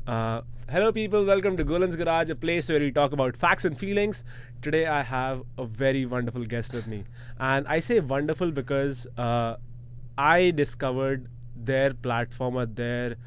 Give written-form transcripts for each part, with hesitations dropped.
Hello, people. Welcome to Golan's Garage, a place where we talk about facts and feelings. Today, I have a very wonderful guest with me. And I say wonderful because I discovered their platform or their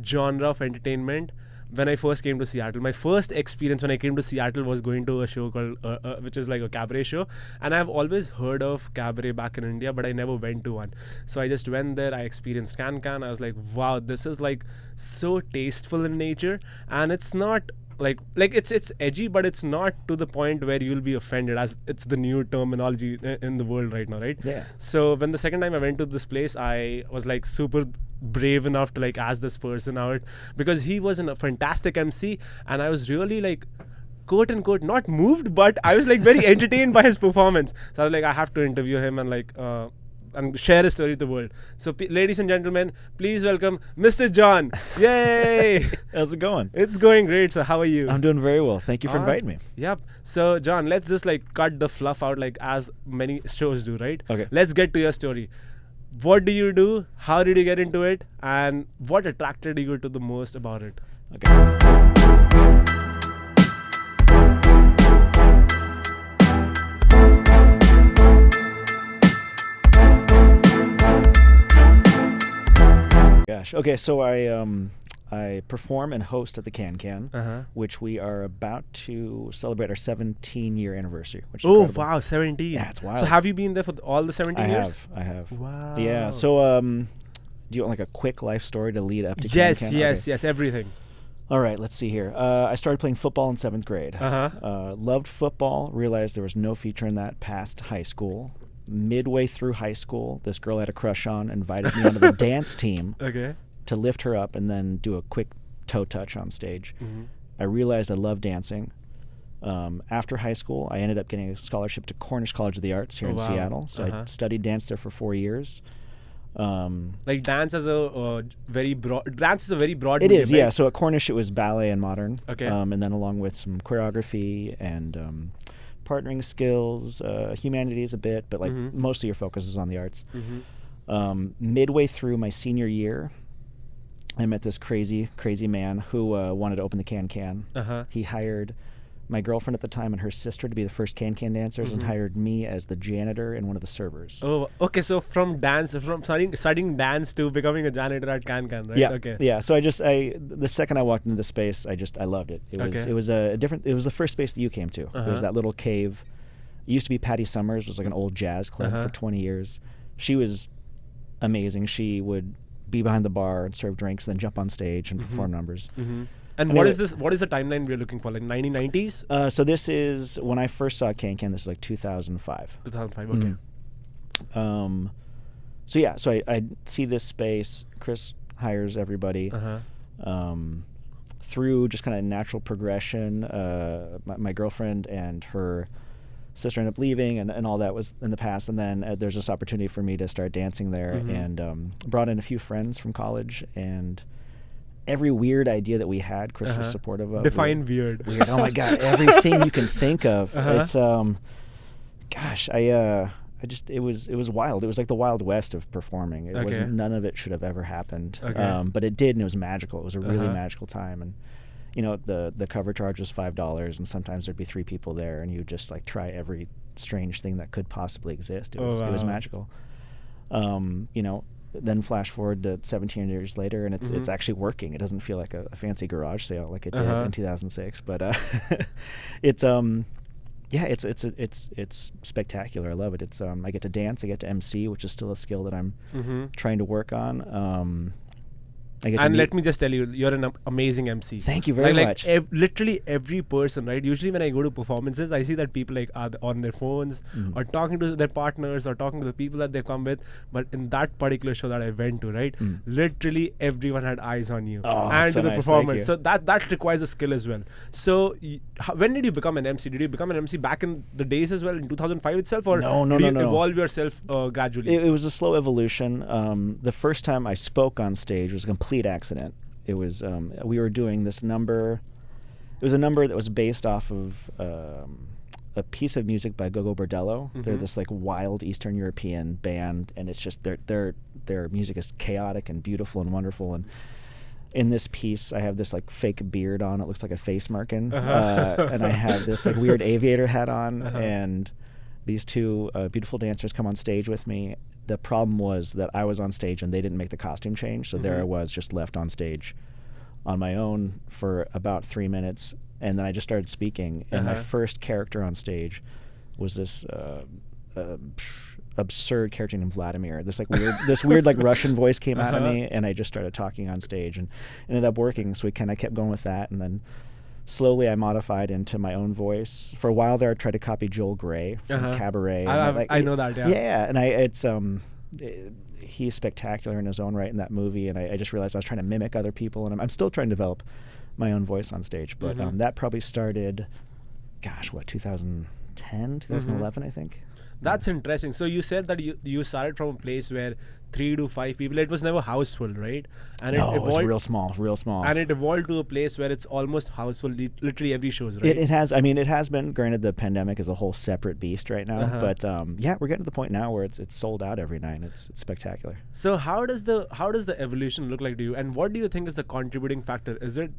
genre of entertainment when I first came to Seattle. My first experience when I came to Seattle was going to a show called, which is like a cabaret show. And I've always heard of cabaret back in India, but I never went to one. So I just went there, I experienced Can. I was like, wow, this is like so tasteful in nature. And it's not like it's edgy, but it's not to the point where you'll be offended, as it's the new terminology in the world right now, right? Yeah. So when the second time I went to this place, I was like super brave enough to like ask this person out, because he was a fantastic MC, and I was really like, quote unquote, not moved, but I was like very entertained by his performance. So I was like, I have to interview him and like and share his story to the world. So ladies and gentlemen, please welcome Mr. Jon. Yay! How's it going? It's going great. So how are you? I'm doing very well. Thank you for inviting me. Yep. So Jon, let's just like cut the fluff out, like as many shows do, right? Okay. Let's get to your story. What do you do? How did you get into it? And what attracted you to the most about it? Okay. Gosh. Okay, so I perform and host at the Can, which we are about to celebrate our 17-year anniversary. Which is incredible. Wow, 17. Yeah, it's wild. So have you been there for all the 17 years? I have. Wow. Yeah. So do you want like a quick life story to lead up to Can? Yes, everything. All right, let's see here. I started playing football in 7th grade. Loved football, realized there was no future in that past high school. Midway through high school, this girl I had a crush on invited me onto the dance team to lift her up and then do a quick toe touch on stage. I realized I loved dancing. After high school, I ended up getting a scholarship to Cornish College of the Arts here in Seattle. So I studied dance there for 4 years. Like dance as a very broad. Dance is a very broad. It medium, is, right? yeah. So at Cornish, it was ballet and modern. Okay. And then along with some choreography and partnering skills, humanities a bit, but like mostly your focus is on the arts. Midway through my senior year, I met this crazy man who wanted to open the Can. He hired my girlfriend at the time and her sister to be the first Can dancers, and hired me as the janitor and one of the servers. Oh, okay. So from studying dance to becoming a janitor at Can, right? Yeah. Okay. Yeah. So the second I walked into the space, I loved it. It was the first space that you came to. It was that little cave. It used to be Patty Summers, was like an old jazz club for 20 years. She was amazing. She would be behind the bar and serve drinks, then jump on stage and perform numbers. And what is this? What is the timeline we're looking for? Like 1990s? So this is when I first saw Can. This is like 2005. 2005. Okay. So yeah. So I see this space. Chris hires everybody. Through just kind of natural progression. My girlfriend and her sister ended up leaving, and all that was in the past. And then there's this opportunity for me to start dancing there, and brought in a few friends from college, and every weird idea that we had, Chris was supportive of. Define weird. Weird. Oh my God, everything you can think of. It's gosh, it was wild. It was like the Wild West of performing. It wasn't, none of it should have ever happened. But it did, and it was magical. It was a really magical time. And you know, the cover charge was $5, and sometimes there'd be 3 people there, and you just like try every strange thing that could possibly exist. It was magical. You know, then flash forward to 17 years later, and it's actually working. It doesn't feel like a fancy garage sale like it did in 2006, but it's it's spectacular. I love it. It's I get to dance, I get to MC, which is still a skill that I'm trying to work on. And let me just tell you, you're an amazing MC. Thank you very much. Literally every person, right? Usually when I go to performances, I see that people like are on their phones or talking to their partners or talking to the people that they come with. But in that particular show that I went to, right, literally everyone had eyes on you and so to the nice. performers. So that requires a skill as well. So when did you become an MC? Did you become an MC back in the days as well, in 2005 itself, or did you evolve yourself gradually? It was a slow evolution. The first time I spoke on stage was a complete accident. It was we were doing this number. It was a number that was based off of a piece of music by Gogo Bordello. They're this like wild Eastern European band, and it's just their music is chaotic and beautiful and wonderful. And in this piece, I have this like fake beard on. It looks like a face merkin, and I have this like weird aviator hat on, and these two beautiful dancers come on stage with me. The problem was that I was on stage and they didn't make the costume change, so there I was just left on stage on my own for about 3 minutes, and then I just started speaking, and my first character on stage was this absurd character named Vladimir. This weird like Russian voice came out of me, and I just started talking on stage, and ended up working. So we kind of kept going with that, and then slowly I modified into my own voice. For a while there, I tried to copy Joel Grey from Cabaret. I know that. Yeah. Yeah, and he's spectacular in his own right in that movie, and I just realized I was trying to mimic other people, and I'm still trying to develop my own voice on stage. But that probably started, 2010, 2011, I think. That's interesting. So you said that you started from a place where 3 to 5 people. It was never houseful, right? And it was real small. And it evolved to a place where it's almost houseful. Literally every show, right? It has. I mean, it has been. Granted, the pandemic is a whole separate beast right now. But yeah, we're getting to the point now where it's sold out every night. It's spectacular. So how does the evolution look like to you? And what do you think is the contributing factor? Is it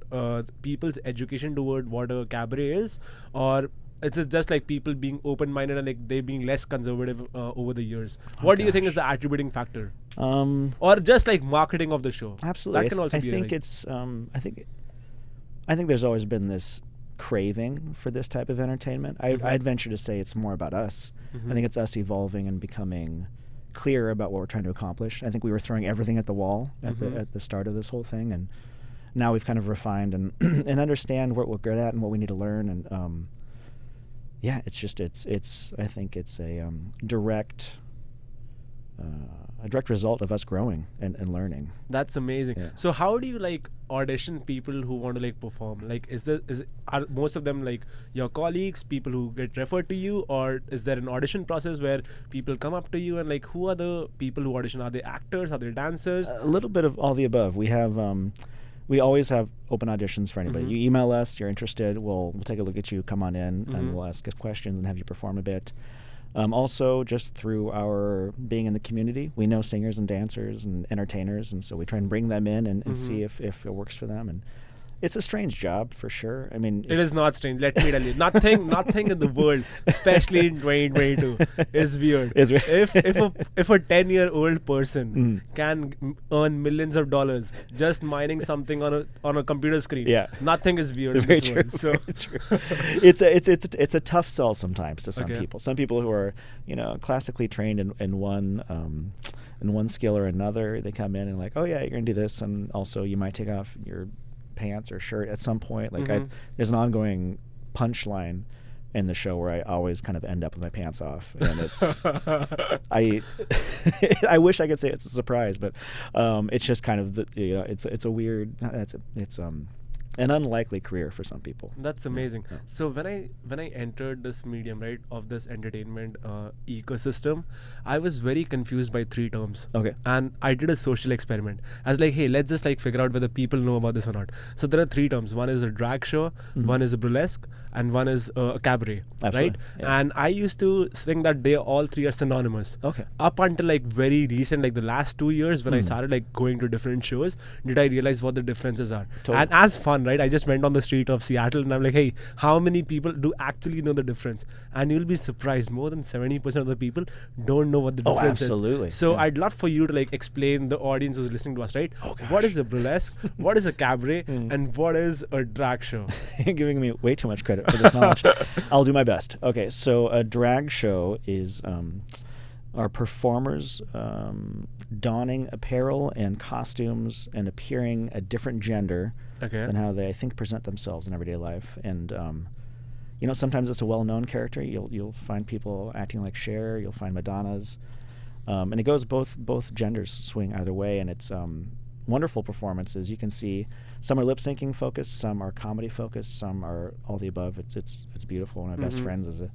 people's education toward what a cabaret is, or it's just like people being open-minded and like they being less conservative over the years? What do you think is the attributing factor? Or just like marketing of the show? Absolutely. That can also be. I think it's. I think there's always been this craving for this type of entertainment. I'd venture to say it's more about us. I think it's us evolving and becoming clear about what we're trying to accomplish. I think we were throwing everything at the wall at the start of this whole thing, and now we've kind of refined and and understand what we're good at and what we need to learn. And yeah, it's just I think it's a direct result of us growing and learning. That's amazing. Yeah. So how do you like audition people who want to like perform? Like are most of them like your colleagues, people who get referred to you, or is there an audition process where people come up to you, and like who are the people who audition? Are they actors? Are they dancers? A little bit of all the above. We have we always have open auditions for anybody. You email us, you're interested, we'll take a look at you, come on in, and we'll ask us questions and have you perform a bit. Also, just through our being in the community, we know singers and dancers and entertainers, and so we try and bring them in and see if it works for them. And it's a strange job, for sure. I mean, it is not strange. Let me tell you, nothing in the world, especially in 2022, is weird. If a 10-year-old person can earn millions of dollars just mining something on a computer screen, nothing is weird in this world. So it's a tough sell sometimes to some people. Some people who are classically trained in one skill or another, they come in and like, oh yeah, you're gonna do this, and also you might take off your pants or shirt at some point. Like there's an ongoing punchline in the show where I always kind of end up with my pants off, and it's I wish I could say it's a surprise, but it's just kind of it's a weird it's an unlikely career for some people. That's amazing. Yeah. So when I entered this medium, right, of this entertainment ecosystem, I was very confused by 3 terms. Okay. And I did a social experiment. I was like, hey, let's just like figure out whether people know about this or not. So there are 3 terms. One is a drag show, one is a burlesque, and one is a cabaret. Absolutely. Right? Yeah. And I used to think that they all 3 are synonymous. Okay. Up until like very recent, like the last 2 years when I started like going to different shows, did I realize what the differences are. Totally. And as fun, right? I just went on the street of Seattle and I'm like, hey, how many people do actually know the difference? And you'll be surprised, more than 70% of the people don't know what the difference absolutely. is. So I'd love for you to like explain the audience who's listening to us, right? What is a burlesque? What is a cabaret? And what is a drag show? You're giving me way too much credit for this knowledge. I'll do my best. Okay, so a drag show is are performers donning apparel and costumes and appearing a different gender than how they, I think, present themselves in everyday life. And sometimes it's a well-known character. You'll find people acting like Cher. You'll find Madonnas, and it goes both genders swing either way. And it's wonderful performances. You can see some are lip syncing focused, some are comedy focused, some are all the above. It's beautiful. One of my best friends is a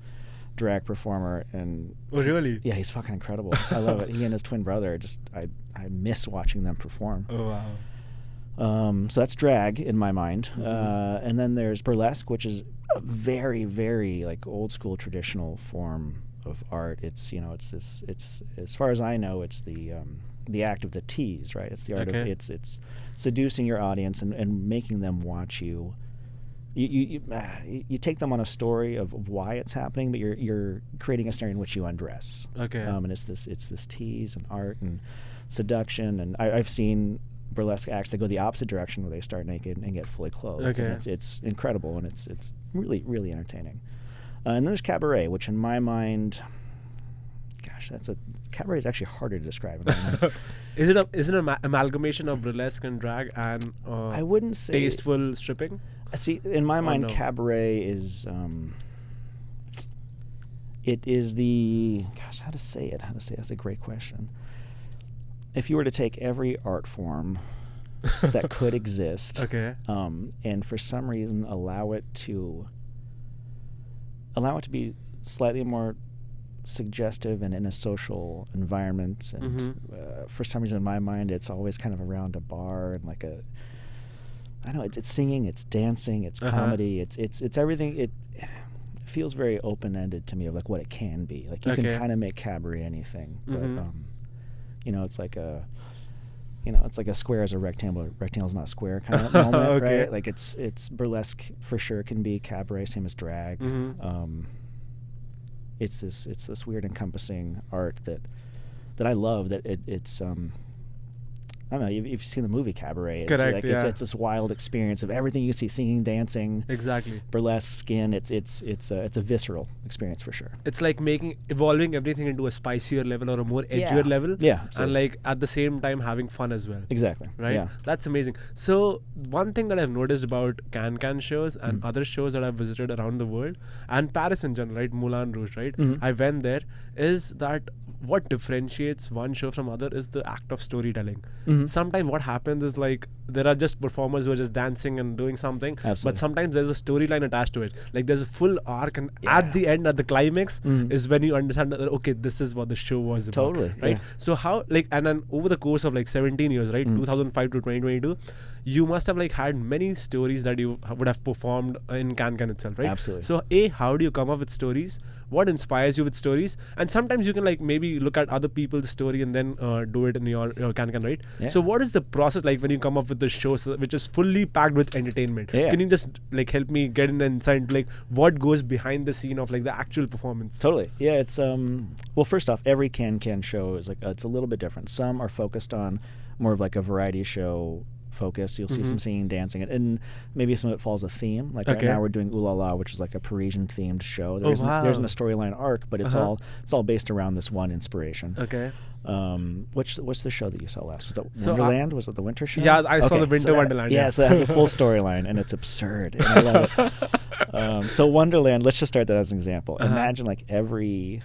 drag performer, and oh really? Yeah, he's fucking incredible. I love it. He and his twin brother, I miss watching them perform. Oh wow. So that's drag in my mind. And then there's burlesque, which is a very, very like old school traditional form of art. It's it's as far as I know, it's the the act of the tease, right? It's the art of it's seducing your audience and making them watch you. You take them on a story of why it's happening, but you're creating a scenario in which you undress. Okay. And it's this tease and art and seduction, and I've seen burlesque acts that go the opposite direction, where they start naked and get fully clothed. Okay. And it's incredible, and it's really, really entertaining. And then there's cabaret, which in my mind, gosh, cabaret is actually harder to describe. Is it an amalgamation of burlesque and drag and I wouldn't say tasteful stripping? See, in my mind, cabaret is it is the, gosh, how to say it? That's a great question. If you were to take every art form that could exist, and for some reason allow it to be slightly more suggestive and in a social environment, and for some reason in my mind it's always kind of around a bar and like a, I don't know, it's singing, it's dancing, it's comedy, it's everything. It feels very open-ended to me of like what it can be. Like you can kind of make cabaret anything, but it's like a square is a rectangle. Rectangle's not a square kind of moment, right? Like it's burlesque for sure can be cabaret, same as drag. It's this weird encompassing art that I love. That it's I don't know. You've seen the movie Cabaret. Correct. It's this wild experience of everything you see: singing, dancing, exactly, burlesque, skin. It's a visceral experience for sure. It's like evolving everything into a spicier level or a more edgier level. Yeah, absolutely. And like at the same time having fun as well. Exactly. Right. Yeah. That's amazing. So one thing that I've noticed about Can shows and other shows that I've visited around the world and Paris in general, right? Moulin Rouge, right? I went there. Is that what differentiates one show from other is the act of storytelling. Sometimes what happens is like there are just performers who are just dancing and doing something. Absolutely. But sometimes there's a storyline attached to it. Like there's a full arc, and at the end, at the climax, is when you understand that okay, this is what the show was about. Totally. Right. Yeah. So how and then over the course of like 17 years, right, 2005 to 2022, you must have like had many stories that you would have performed in Can itself, right? Absolutely. So how do you come up with stories? What inspires you with stories? And sometimes you can like maybe look at other people's story and then do it in your Can, right? Yeah. So what is the process like when you come up with the show which is fully packed with entertainment? Yeah. Can you just like help me get an insight into like what goes behind the scene of like the actual performance? Totally. Yeah. It's well, first off, every Can show is like it's a little bit different. Some are focused on more of like a variety show focus. You'll see some singing, dancing, and maybe some of it follows a theme. Like right now we're doing Ooh La La, which is like a Parisian themed show. There isn't a storyline arc, but it's all based around this one inspiration. Okay. What's the show that you saw last? Was that Wonderland? Was it the winter show? Yeah, I saw the Winter Wonderland. Yeah, so that has a full storyline, and it's absurd. And I love it. So Wonderland, let's just start that as an example. Imagine like every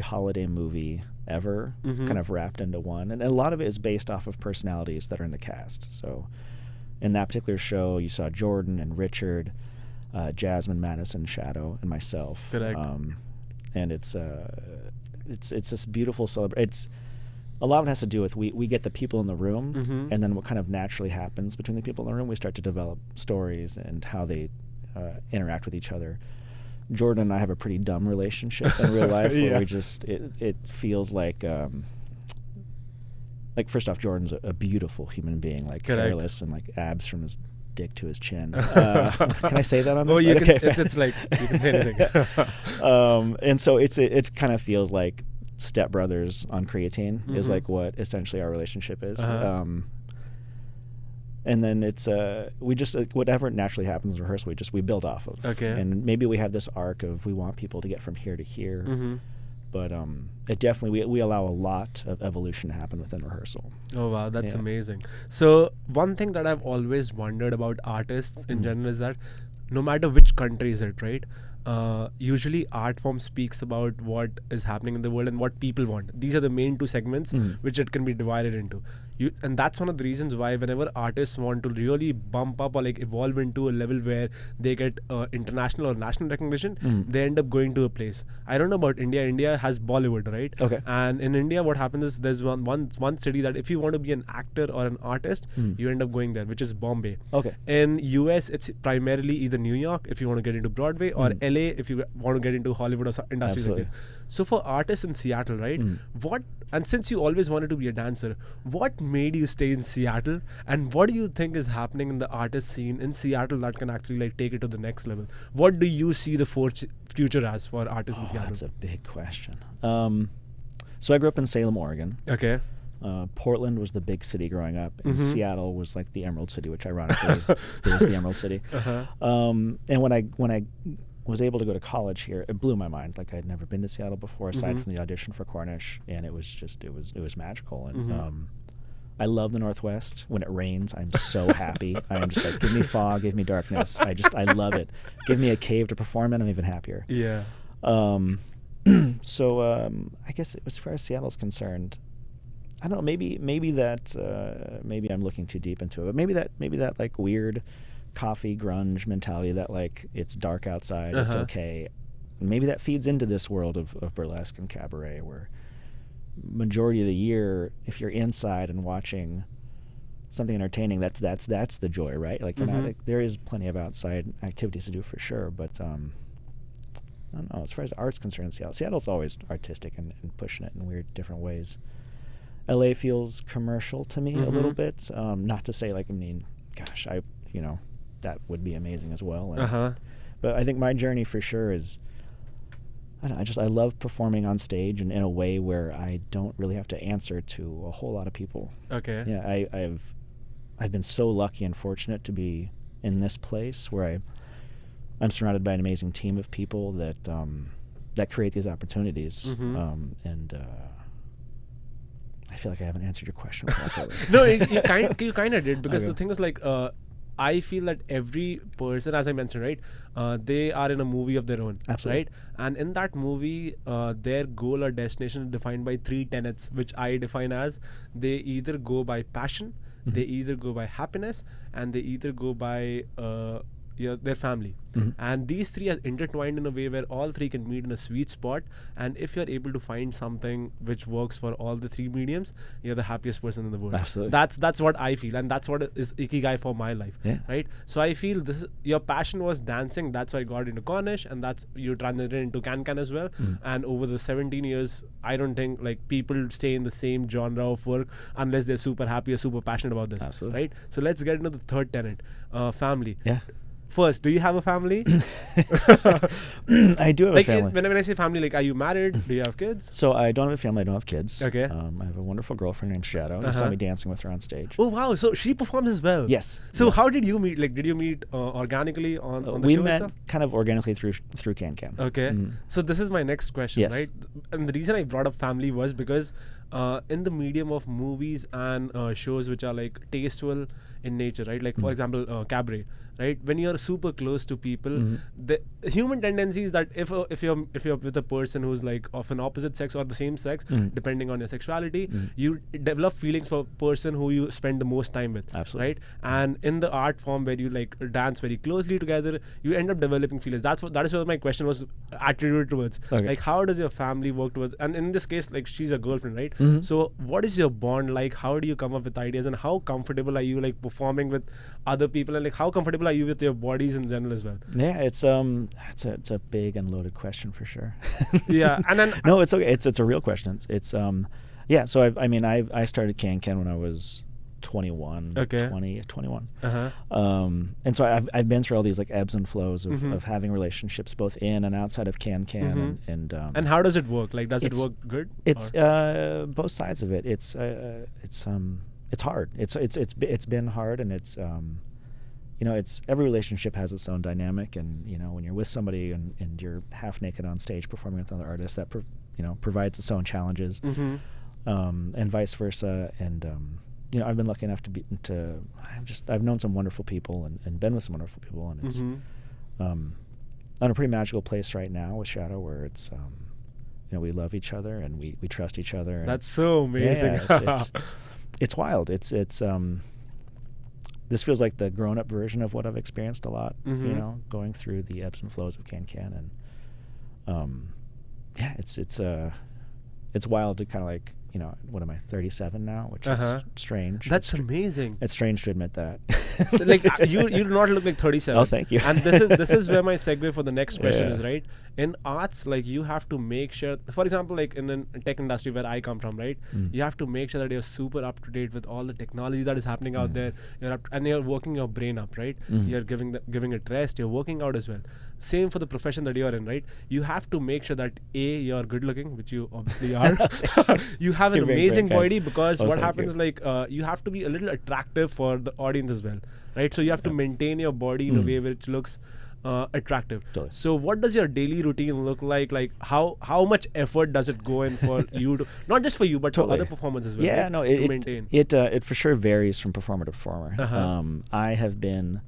holiday movie ever kind of wrapped into one, and a lot of it is based off of personalities that are in the cast. So in that particular show, you saw Jordan and Richard, Jasmine, Madison, Shadow, and myself. Correct. And it's this beautiful celebration. A lot of it has to do with we get the people in the room, and then what kind of naturally happens between the people in the room. We start to develop stories and how they interact with each other. Jordan and I have a pretty dumb relationship in real life where we just it feels like first off, Jordan's a beautiful human being, like hairless and like abs from his dick to his chin. Can I say that on this? Oh, you can. It's like you can say anything. And so it kind of feels like Step Brothers on creatine is like what essentially our relationship is. And then it's we just whatever naturally happens in rehearsal, we build off of. Okay. And maybe we have this arc of we want people to get from here to here. But it definitely we allow a lot of evolution to happen within rehearsal. Oh wow, that's amazing. So one thing that I've always wondered about artists in general is that no matter which country is it, right? Usually art form speaks about what is happening in the world and what people want. These are the main two segments which it can be divided into. and that's one of the reasons why whenever artists want to really bump up or like evolve into a level where they get international or national recognition, they end up going to a place. I don't know about India. India has Bollywood, right? Okay. And in India, what happens is there's one city that if you want to be an actor or an artist, you end up going there, which is Bombay. Okay. In US, it's primarily either New York if you want to get into Broadway, or LA if you want to get into Hollywood or industries like that. So for artists in Seattle, right? And since you always wanted to be a dancer, what made you stay in Seattle? And what do you think is happening in the artist scene in Seattle that can actually like take it to the next level? What do you see the future as for artists in Seattle? That's a big question. So I grew up in Salem, Oregon. Okay. Portland was the big city growing up, and Seattle was like the Emerald City, which ironically is the Emerald City. And when I was able to go to college here, it blew my mind. Like, I'd never been to Seattle before, aside from the audition for Cornish, and it was magical. And I love the Northwest. When it rains, I'm so happy. I'm just like, give me fog, give me darkness. I love it. Give me a cave to perform in, I'm even happier. Yeah. So I guess as far as Seattle's concerned, I don't know. Maybe maybe I'm looking too deep into it. But maybe that like weird coffee grunge mentality that like it's dark outside, it's okay. Maybe that feeds into this world of burlesque and cabaret, where majority of the year, if you're inside and watching something entertaining, that's the joy, right? Like, you're not, like, there is plenty of outside activities to do for sure, but I don't know. As far as art's concerned, Seattle's always artistic and pushing it in weird different ways. LA feels commercial to me a little bit. Not to say, like, I mean, gosh, that would be amazing as well. But I think my journey for sure is, I don't know, I love performing on stage and in a way where I don't really have to answer to a whole lot of people. Okay. Yeah, I've been so lucky and fortunate to be in this place where I'm surrounded by an amazing team of people that create these opportunities. I feel like I haven't answered your question properly. No, you kind of did, because the thing is, like, I feel that every person, as I mentioned, right, they are in a movie of their own. Absolutely. Right? And in that movie, their goal or destination is defined by 3 tenets, which I define as they either go by passion, they either go by happiness, and they either go by their family. And these 3 are intertwined in a way where all 3 can meet in a sweet spot, and if you're able to find something which works for all the 3 mediums, you're the happiest person in the world. Absolutely. That's what I feel, and that's what is ikigai for my life. Right? So I feel your passion was dancing, that's why I got into Cornish, and that's you transited into Can as well. And over the 17 years, I don't think like people stay in the same genre of work unless they're super happy or super passionate about this. Absolutely. Right? So let's get into the third tenet, family. Yeah. First, do you have a family? I do have a family. When I say family, like, are you married? Do you have kids? So I don't have a family. I don't have kids. Okay. I have a wonderful girlfriend named Shadow. You saw me dancing with her on stage. Oh, wow. So she performs as well? Yes. So how did you meet? Like, did you meet organically on the show We met itself? kind of organically through Can. Okay. So this is my next question, right? And the reason I brought up family was because in the medium of movies and shows which are like tasteful in nature, right? Like, for example, cabaret, right? When you're super close to people, the human tendency is that if you're with a person who's like of an opposite sex or the same sex, depending on your sexuality, you develop feelings for a person who you spend the most time with. Absolutely. Right? And in the art form where you like dance very closely together, you end up developing feelings. That is what my question was attributed towards. Okay. Like, how does your family work towards? And in this case, like, she's a girlfriend, right? So what is your bond like? How do you come up with ideas, and how comfortable are you like performing with other people, and like how comfortable are you with your bodies in general as well? Yeah, it's a big and loaded question for sure. Yeah, and then no, it's okay. It's a real question. It's yeah. So I started Can when I was 21, 21. And so I've been through all these like ebbs and flows of having relationships both in and outside of Can and how does it work? Like, does it work good? It's both sides of it. It's hard. It's been hard, and it's it's every relationship has its own dynamic, and when you're with somebody and you're half naked on stage performing with another artist, that provides its own challenges, and vice versa. And I've been lucky enough I've known some wonderful people and been with some wonderful people, and it's on a pretty magical place right now with Shadow, where it's we love each other and we trust each other. And that's so amazing. Yeah, It's wild. It's this feels like the grown-up version of what I've experienced a lot. You know, going through the ebbs and flows of Can, and yeah, it's wild to kind of like, you know, what am I, 37 now, which is strange. That's amazing. It's strange to admit that. Like you do not look like 37. Oh, thank you. And this is where my segue for the next question is, right? In arts, like you have to make sure, for example, like in the tech industry where I come from, right? You have to make sure that you're super up to date with all the technology that is happening out there. And you're working your brain up, right? You're giving it rest. You're working out as well. Same for the profession that you're in, right? You have to make sure that you're good looking, which you obviously are. You have an amazing body, because what happens is like you have to be a little attractive for the audience as well, right? So you have to maintain your body in a way which looks attractive. Totally. So what does your daily routine look like? Like how much effort does it go in for you to, not just for you but for other performers as well? Yeah, right? no, to maintain. It for sure varies from performer to performer. I have been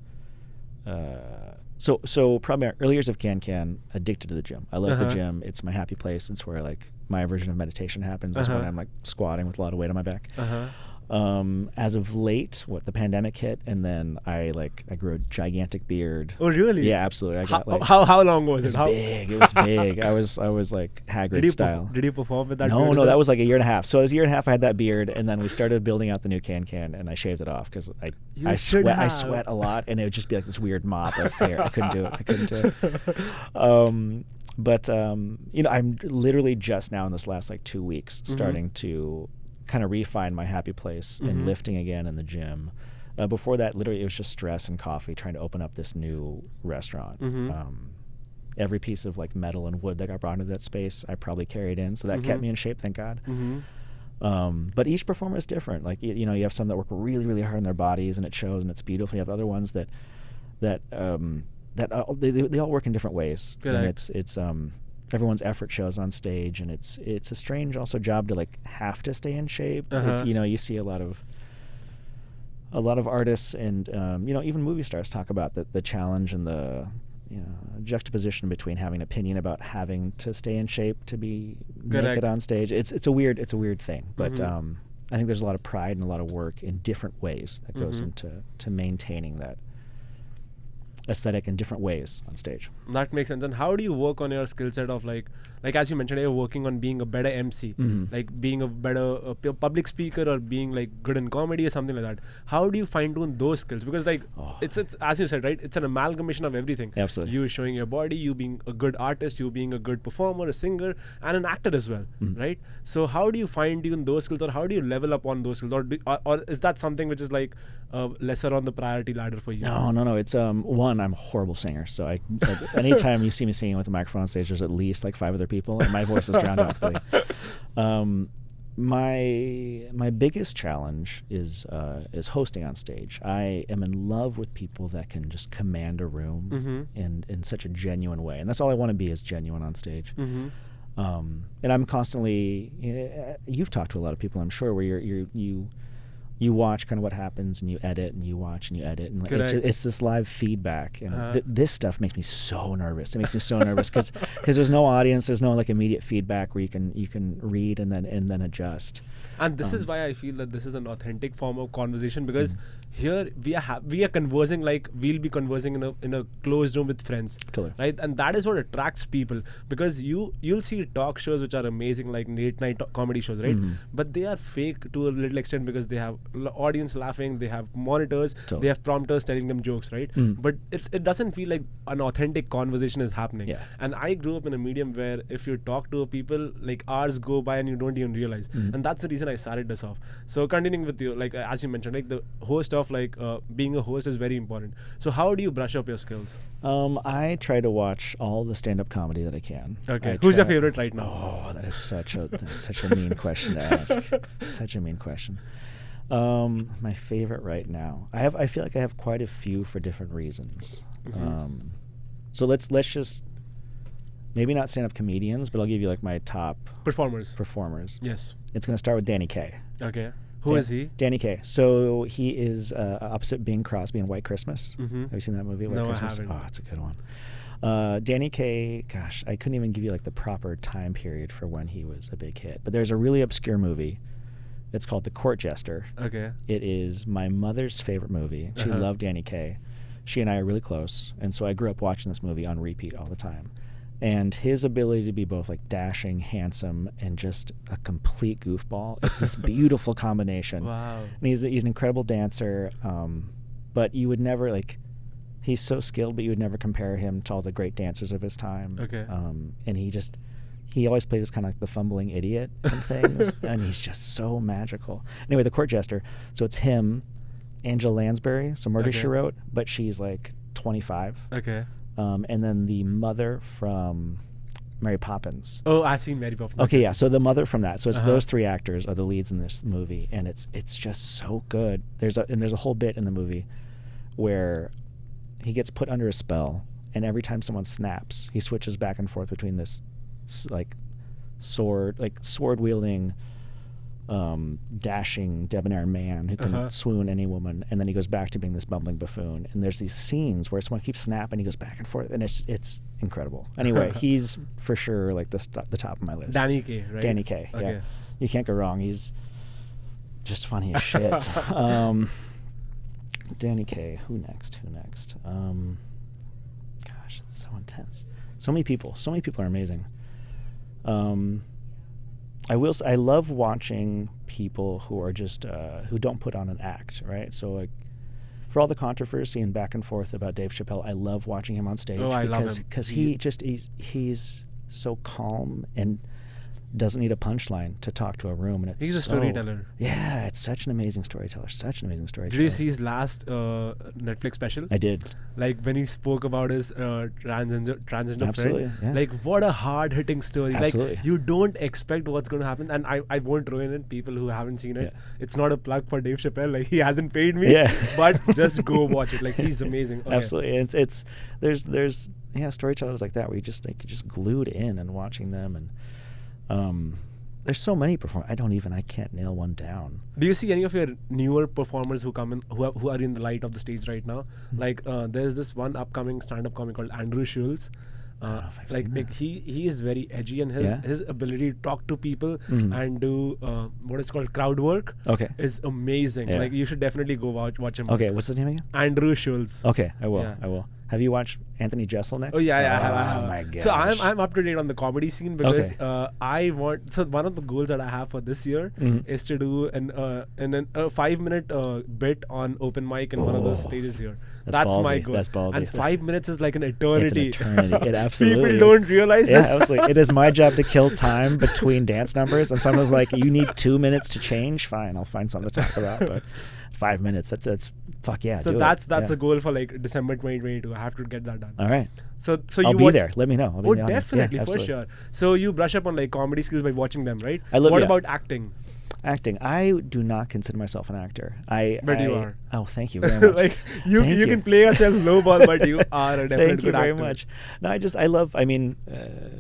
so probably my early years of Can addicted to the gym. I love the gym. It's my happy place. It's where like my version of meditation happens. It's when I'm like squatting with a lot of weight on my back. As of late, the pandemic hit, and then I grew a gigantic beard. Oh, really? Yeah, absolutely. I got how long was it? Big. It was big. I was like Hagrid style. Did you perform with that? No, that was like a year and a half. So it was a year and a half I had that beard, and then we started building out the new Can, and I shaved it off because I sweat a lot, and it would just be like this weird mop of hair. I couldn't do it. But you know, I'm literally just now in this last like 2 weeks starting to kind of refine my happy place in lifting again in the gym. Before that, literally, it was just stress and coffee trying to open up this new restaurant. Every piece of like metal and wood that got brought into that space, I probably carried in, so that kept me in shape, thank God. But each performer is different. Like you know, you have some that work really, really hard on their bodies, and it shows, and it's beautiful. You have other ones that they all work in different ways. Good. And it's everyone's effort shows on stage, and it's a strange also job to like have to stay in shape. It's, you know, you see a lot of artists and you know, even movie stars talk about the challenge and the, you know, juxtaposition between having an opinion about having to stay in shape to be naked on stage. It's a weird thing, but I think there's a lot of pride and a lot of work in different ways that goes into maintaining that aesthetic in different ways on stage. That makes sense. And how do you work on your skill set of like as you mentioned, you're working on being a better MC, like being a better public speaker, or being like good in comedy or something like that? How do you fine tune those skills? Because like it's as you said, right, it's an amalgamation of everything. Absolutely. You showing your body, you being a good artist, you being a good performer, a singer, and an actor as well, right? So how do you fine tune those skills, or how do you level up on those skills, or is that something which is like lesser on the priority ladder for you? No. It's one, I'm a horrible singer, so anytime you see me singing with a microphone on stage, there's at least like 5 other people, and my voice is drowned out completely. My biggest challenge is hosting on stage. I am in love with people that can just command a room in such a genuine way, and that's all I want to be, is genuine on stage. And I'm constantly, you've talked to a lot of people, I'm sure, where you watch kind of what happens, and you edit, and you watch, and you edit, and it's this live feedback. And this stuff makes me so nervous. It makes me so nervous because there's no audience, there's no like immediate feedback where you can read and then adjust. And this is why I feel that this is an authentic form of conversation, because here we are conversing like we'll be conversing in a closed room with friends, right? And that is what attracts people, because you'll see talk shows which are amazing, like late night comedy shows, right? But they are fake to a little extent, because they have audience laughing, they have monitors, they have prompters telling them jokes, right? But it doesn't feel like an authentic conversation is happening. And I grew up in a medium where if you talk to people, like hours go by and you don't even realize. And that's the reason I started this off. So continuing with you, like as you mentioned, like the host of being a host is very important. So how do you brush up your skills? I try to watch all the stand-up comedy that I can. Okay. Who's your favorite right now? Oh, that is such a mean question to ask. Such a mean question. My favorite right now, I feel like I have quite a few for different reasons. So let's just maybe not stand-up comedians, but I'll give you like my top performers. Yes. It's going to start with Danny Kaye. Okay. Who is he? Danny Kaye. So he is opposite Bing Crosby in White Christmas. Have you seen that movie, White Christmas? I haven't. Oh, it's a good one. Danny Kaye, gosh, I couldn't even give you like the proper time period for when he was a big hit. But there's a really obscure movie It's called The Court Jester. Okay. It is my mother's favorite movie. She loved Danny Kaye. She and I are really close, and so I grew up watching this movie on repeat all the time. And his ability to be both like dashing, handsome, and just a complete goofball. It's this beautiful combination. Wow. And he's an incredible dancer, but you would never like. He's so skilled, but you would never compare him to all the great dancers of his time. Okay. And he always plays as kind of like the fumbling idiot and things, and he's just so magical. Anyway, The Court Jester. So it's him, Angela Lansbury, so Murder, She Wrote, but she's like 25. Okay. And then the mother from Mary Poppins. Oh, I've seen Mary Poppins. Okay, yeah. So the mother from that. So it's those three actors are the leads in this movie, and it's just so good. There's a whole bit in the movie where he gets put under a spell, and every time someone snaps, he switches back and forth between this sword wielding, dashing, debonair man who can swoon any woman, and then he goes back to being this bumbling buffoon. And there's these scenes where someone keeps snapping, he goes back and forth, and it's incredible. Anyway, he's for sure like the top of my list. Danny Kaye, right? Danny Kaye, Okay. yeah. You can't go wrong. He's just funny as shit. Danny Kaye. Who next? Gosh, it's so intense. So many people are amazing. I love watching people who are just who don't put on an act, right? So like, for all the controversy and back and forth about Dave Chappelle, I love watching him on stage because he's so calm and doesn't need a punchline to talk to a room, and he's a storyteller. Yeah, it's such an amazing storyteller. Did you see his last Netflix special? I did. Like when he spoke about his transgender Absolutely, friend. yeah. Like what a hard-hitting story. Absolutely. Like you don't expect what's going to happen, and I won't ruin it. People who haven't seen it, it's not a plug for Dave Chappelle. Like he hasn't paid me. Yeah. But just go watch it. Like he's amazing. Okay. Absolutely. It's there's storytellers like that where you just glued in and watching them, and there's so many performers. I can't nail one down. Do you see any of your newer performers who come in who are in the light of the stage right now? Like there's this one upcoming stand-up comic called Andrew Schulz. Like he is very edgy, and his ability to talk to people and do what is called crowd work is amazing. Like you should definitely go watch him. Okay, what's his name again? Andrew Schulz. Okay, I will. Have you watched Anthony Jeselnik? Oh yeah, I have. Oh my gosh. So I'm up to date on the comedy scene because I want. So one of the goals that I have for this year is to do a 5-minute bit on open mic in one of those stages here. That's my goal. That's ballsy. And 5 minutes is like an eternity. It's an eternity. It absolutely People is. don't realize Yeah, that. absolutely. It is my job to kill time between dance numbers, and someone's like, "You need 2 minutes to change." Fine, I'll find something to talk about. But 5 minutes, that's fuck yeah. So do that's it. a goal for like December 2022. I have to get that done. All right. So I'll you be watch there. Let me know. I'll be Oh, in the audience. definitely, Yeah, for absolutely. sure. So you brush up on like comedy skills by watching them, right? What about acting? Acting. I do not consider myself an actor. But you are. Oh, thank you very much. Like you can play yourself low ball, but you are a definite Thank you good very actor. much. No, I love. I mean,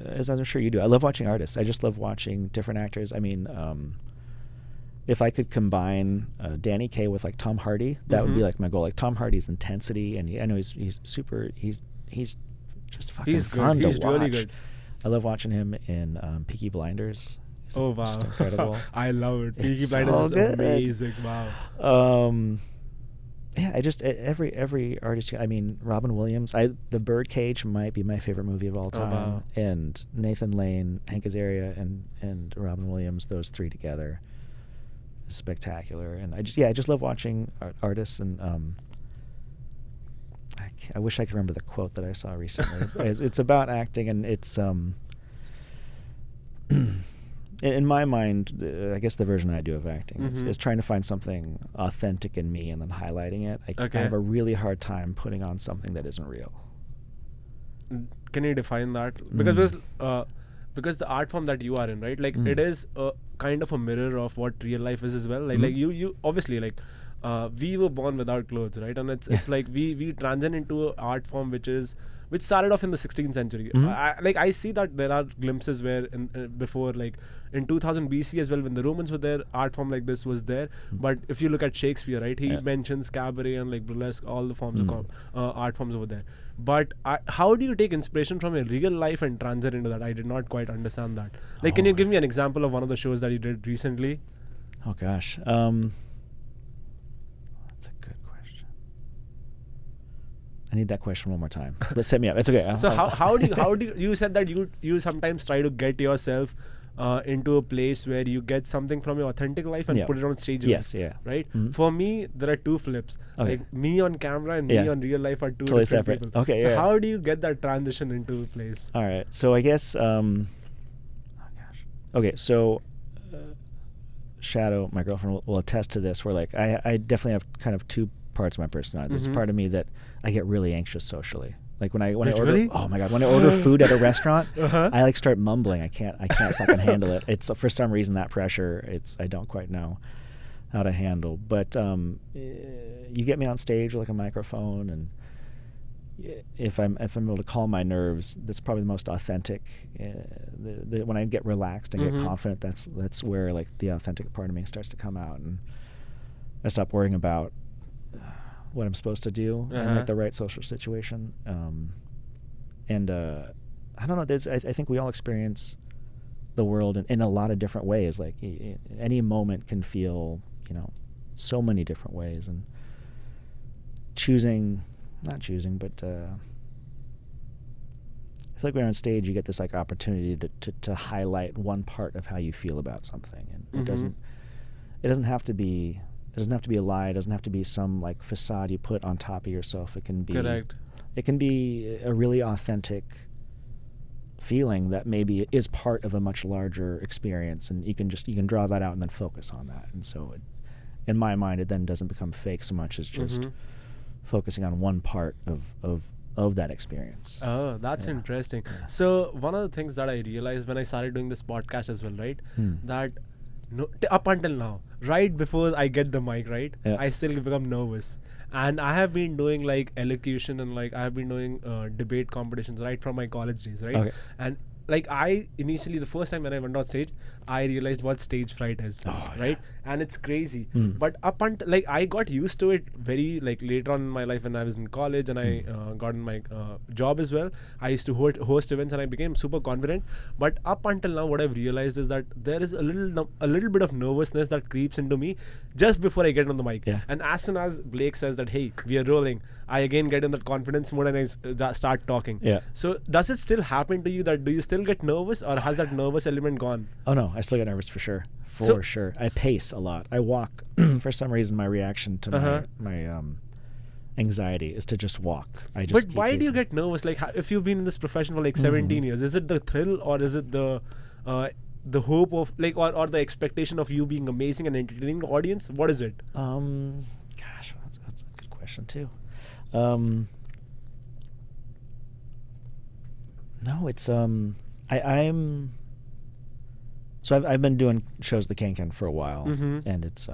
as I'm sure you do, I love watching artists. I just love watching different actors. I mean, if I could combine Danny Kaye with like Tom Hardy, that would be like my goal. Like Tom Hardy's intensity, and I know he's super. He's just fucking fun to watch. He's really good. I love watching him in Peaky Blinders. He's just incredible. I love it. Peaky It's Blinders so is good. amazing. Wow. Yeah, I just every artist. I mean, Robin Williams. The Birdcage might be my favorite movie of all time. Wow. And Nathan Lane, Hank Azaria, and Robin Williams. Those three together is spectacular. And I just love watching artists. And I wish I could remember the quote that I saw recently. It's about acting, and it's in my mind, I guess the version I do of acting is trying to find something authentic in me and then highlighting it. I have a really hard time putting on something that isn't real. Can you define that? Because because the art form that you are in, right? Like it is a kind of a mirror of what real life is as well. Like you obviously like we were born without clothes, right? And it's like we transition into an art form which started off in the 16th century. I see that there are glimpses where before, like in 2000 BC as well, when the Romans were there, art form like this was there. But if you look at Shakespeare, right, he mentions cabaret and like burlesque, all the forms of art forms over there. But how do you take inspiration from your real life and transit into that? I did not quite understand that. Like, can you give me an example of one of the shows that you did recently? Oh gosh. That's a good question. I need that question one more time. Let's set me up. It's okay. So how do you said that you sometimes try to get yourself into a place where you get something from your authentic life and put it on stage. Yes, yeah. Right? For me, there are two flips. Okay. Like me on camera and me on real life are two totally different separate. people. Okay, so how do you get that transition into a place? All right. So I guess okay, so Shadow, my girlfriend, will attest to this, where like I definitely have kind of two parts of my personality. There's a part of me that I get really anxious socially. Like when I order, oh my god, when I order food at a restaurant, I like start mumbling. I can't fucking handle it. It's for some reason that pressure. I don't quite know how to handle. But you get me on stage with like a microphone, and if I'm able to calm my nerves, that's probably the most authentic. When I get relaxed and get confident, that's where like the authentic part of me starts to come out, and I stop worrying about what I'm supposed to do in like the right social situation. And I don't know. I think we all experience the world in a lot of different ways. Like any moment can feel, so many different ways, and not choosing, but I feel like when you're on stage, you get this like opportunity to highlight one part of how you feel about something, and it doesn't have to be. It doesn't have to be a lie. It doesn't have to be some like facade you put on top of yourself. It can be correct. It can be a really authentic feeling that maybe is part of a much larger experience, and you can draw that out and then focus on that. And so, in my mind, it then doesn't become fake so much as just focusing on one part of that experience. Oh, that's interesting. Yeah. So one of the things that I realized when I started doing this podcast as well, right, that up until now, right before I get the mic, right, I still become nervous. And I have been doing like elocution and like I have been doing debate competitions right from my college days, right? Okay. And like I initially, the first time when I went on stage, I realized what stage fright is, right? And it's crazy. But up until like I got used to it very like later on in my life when I was in college and I got in my job as well. I used to host events and I became super confident. But up until now, what I've realized is that there is a little bit of nervousness that creeps into me just before I get on the mic. Yeah. And as soon as Blake says that, hey, we are rolling, I again get in that confidence mode and I start talking. Yeah. So does it still happen to you that do you still get nervous, or has that nervous element gone? Oh no, I still get nervous for sure. For sure. I pace a lot. I walk. For some reason, my reaction to my anxiety is to just walk. But why do you get nervous? Like if you've been in this profession for like 17 years, is it the thrill, or is it the hope of like or the expectation of you being amazing and entertaining the audience? What is it? Gosh, that's a good question too. No, it's I'm so I've been doing shows at the Can for a while, and it's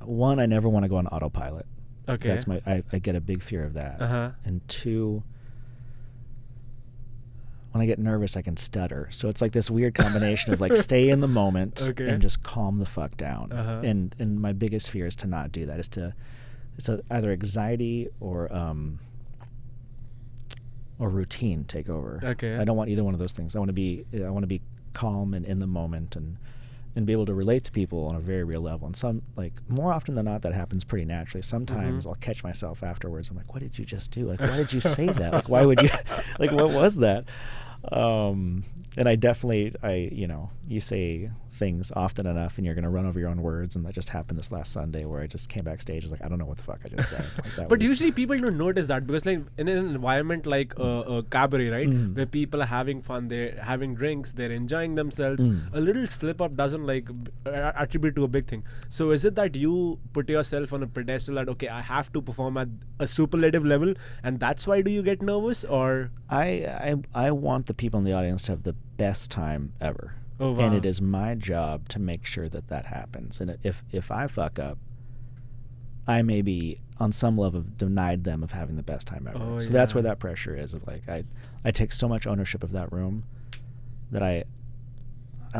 one, I never want to go on autopilot. Okay, that's I get a big fear of that. And two, when I get nervous, I can stutter. So it's like this weird combination of like stay in the moment and just calm the fuck down. And my biggest fear is to not do that. It's to either anxiety or routine take over. Okay. I don't want either one of those things. I want to be calm and in the moment and be able to relate to people on a very real level. And some, like, more often than not, that happens pretty naturally. Sometimes I'll catch myself afterwards. I'm like, what did you just do? Like, why did you say that? Like, why would you, like, what was that? And I definitely, you say things often enough and you're going to run over your own words, and that just happened this last Sunday where I just came backstage. I was like, I don't know what the fuck I just said. Like, but usually people don't notice that because like in an environment like a cabaret, right, where people are having fun, they're having drinks, they're enjoying themselves, a little slip up doesn't like attribute to a big thing. So is it that you put yourself on a pedestal that, okay, I have to perform at a superlative level, and that's why do you get nervous? Or I want the people in the audience to have the best time ever. Oh, wow. And it is my job to make sure that happens. And if I fuck up, I may be on some level denied them of having the best time ever. So that's where that pressure is. Of like I take so much ownership of that room that I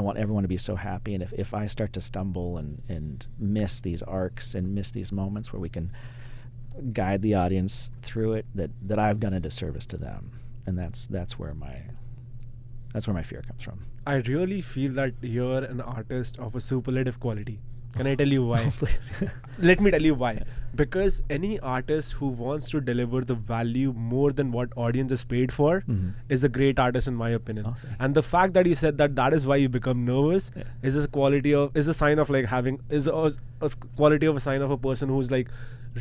want everyone to be so happy. And if I start to stumble and miss these arcs and miss these moments where we can guide the audience through it, that I've done a disservice to them. And that's where That's where my fear comes from. I really feel that you're an artist of a superlative quality. Can I tell you why? Please. Let me tell you why. Because any artist who wants to deliver the value more than what audience is paid for is a great artist, in my opinion. Awesome. And the fact that you said that is why you become nervous is a sign of like having quality of a sign of a person who's like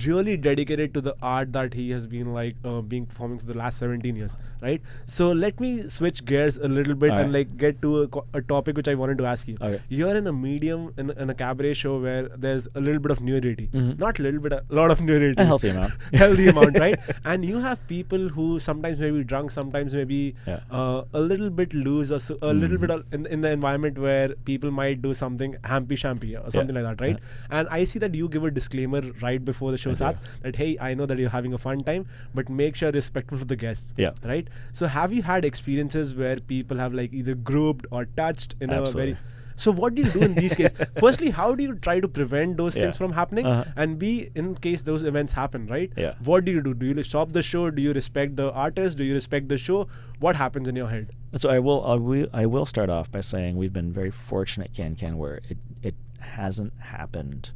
really dedicated to the art that he has been like being performing for the last 17 years, right? So let me switch gears a little bit and like get to a topic which I wanted to ask you. You're in a medium in a cabaret show where there's a little bit of nudity, not a little bit, a lot of nudity, a healthy amount, right? And you have people who sometimes may be drunk, sometimes maybe a little bit loose, or a little bit in the environment where people might do something hampy-shampy or something like that, right? And I see that you give a disclaimer right before the show starts that, hey, I know that you're having a fun time, but make sure respectful to the guests, right? So have you had experiences where people have like either groped or touched in a very... So what do you do in these cases? Firstly, how do you try to prevent those things from happening? And B, in case those events happen, right? What do you do? Do you stop the show? Do you respect the artist? Do you respect the show? What happens in your head? So I will start off by saying we've been very fortunate, Can, where it hasn't happened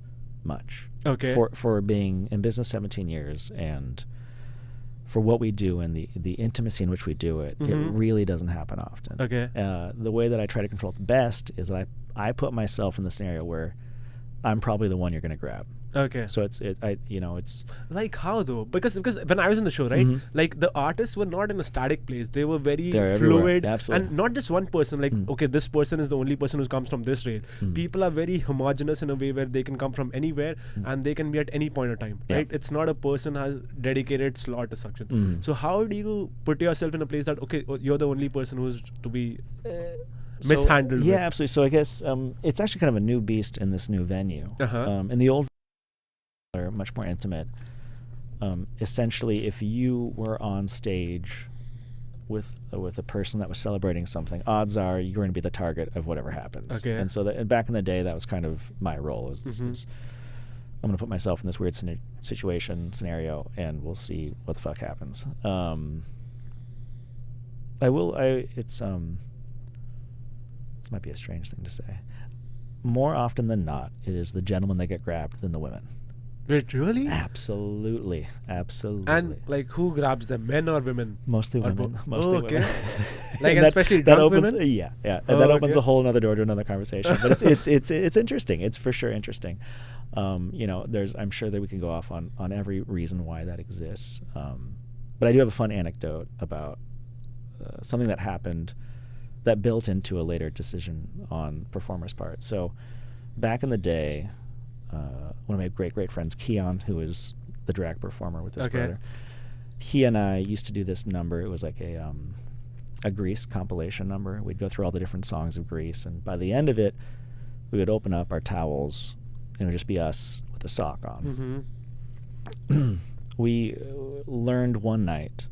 much. Okay. For being in business 17 years and for what we do and the intimacy in which we do it, it really doesn't happen often. Okay. The way that I try to control it the best is that I put myself in the scenario where I'm probably the one you're going to grab. Okay. So it's like how though? Because when I was in the show, right, like the artists were not in a static place. They were very fluid, and not just one person. Like okay, this person is the only person who comes from this rail. People are very homogenous in a way where they can come from anywhere and they can be at any point of time. Right? It's not a person has dedicated slot or section. So how do you put yourself in a place that okay, you're the only person who's to be mishandled? Yeah, absolutely. So I guess it's actually kind of a new beast in this new venue. In the old are much more intimate. Essentially, if you were on stage with a person that was celebrating something, odds are you're going to be the target of whatever happens. Okay. And so back in the day, that was kind of my role. Is I'm going to put myself in this weird scenario, and we'll see what the fuck happens. This might be a strange thing to say. More often than not, it is the gentlemen that get grabbed than the women. Wait, really? Absolutely. And like, who grabs them, men or women? Mostly women. Women. Like, and especially drunk women. Yeah. And that opens a whole other door to another conversation. But it's interesting. It's for sure interesting. I'm sure that we can go off on every reason why that exists. But I do have a fun anecdote about something that happened that built into a later decision on performer's part. So, back in the day. One of my great friends, Keon, who is the drag performer with his brother, he and I used to do this number. It was like a Grease compilation number. We'd go through all the different songs of Grease, and by the end of it, we would open up our towels, and it would just be us with a sock on. We learned one night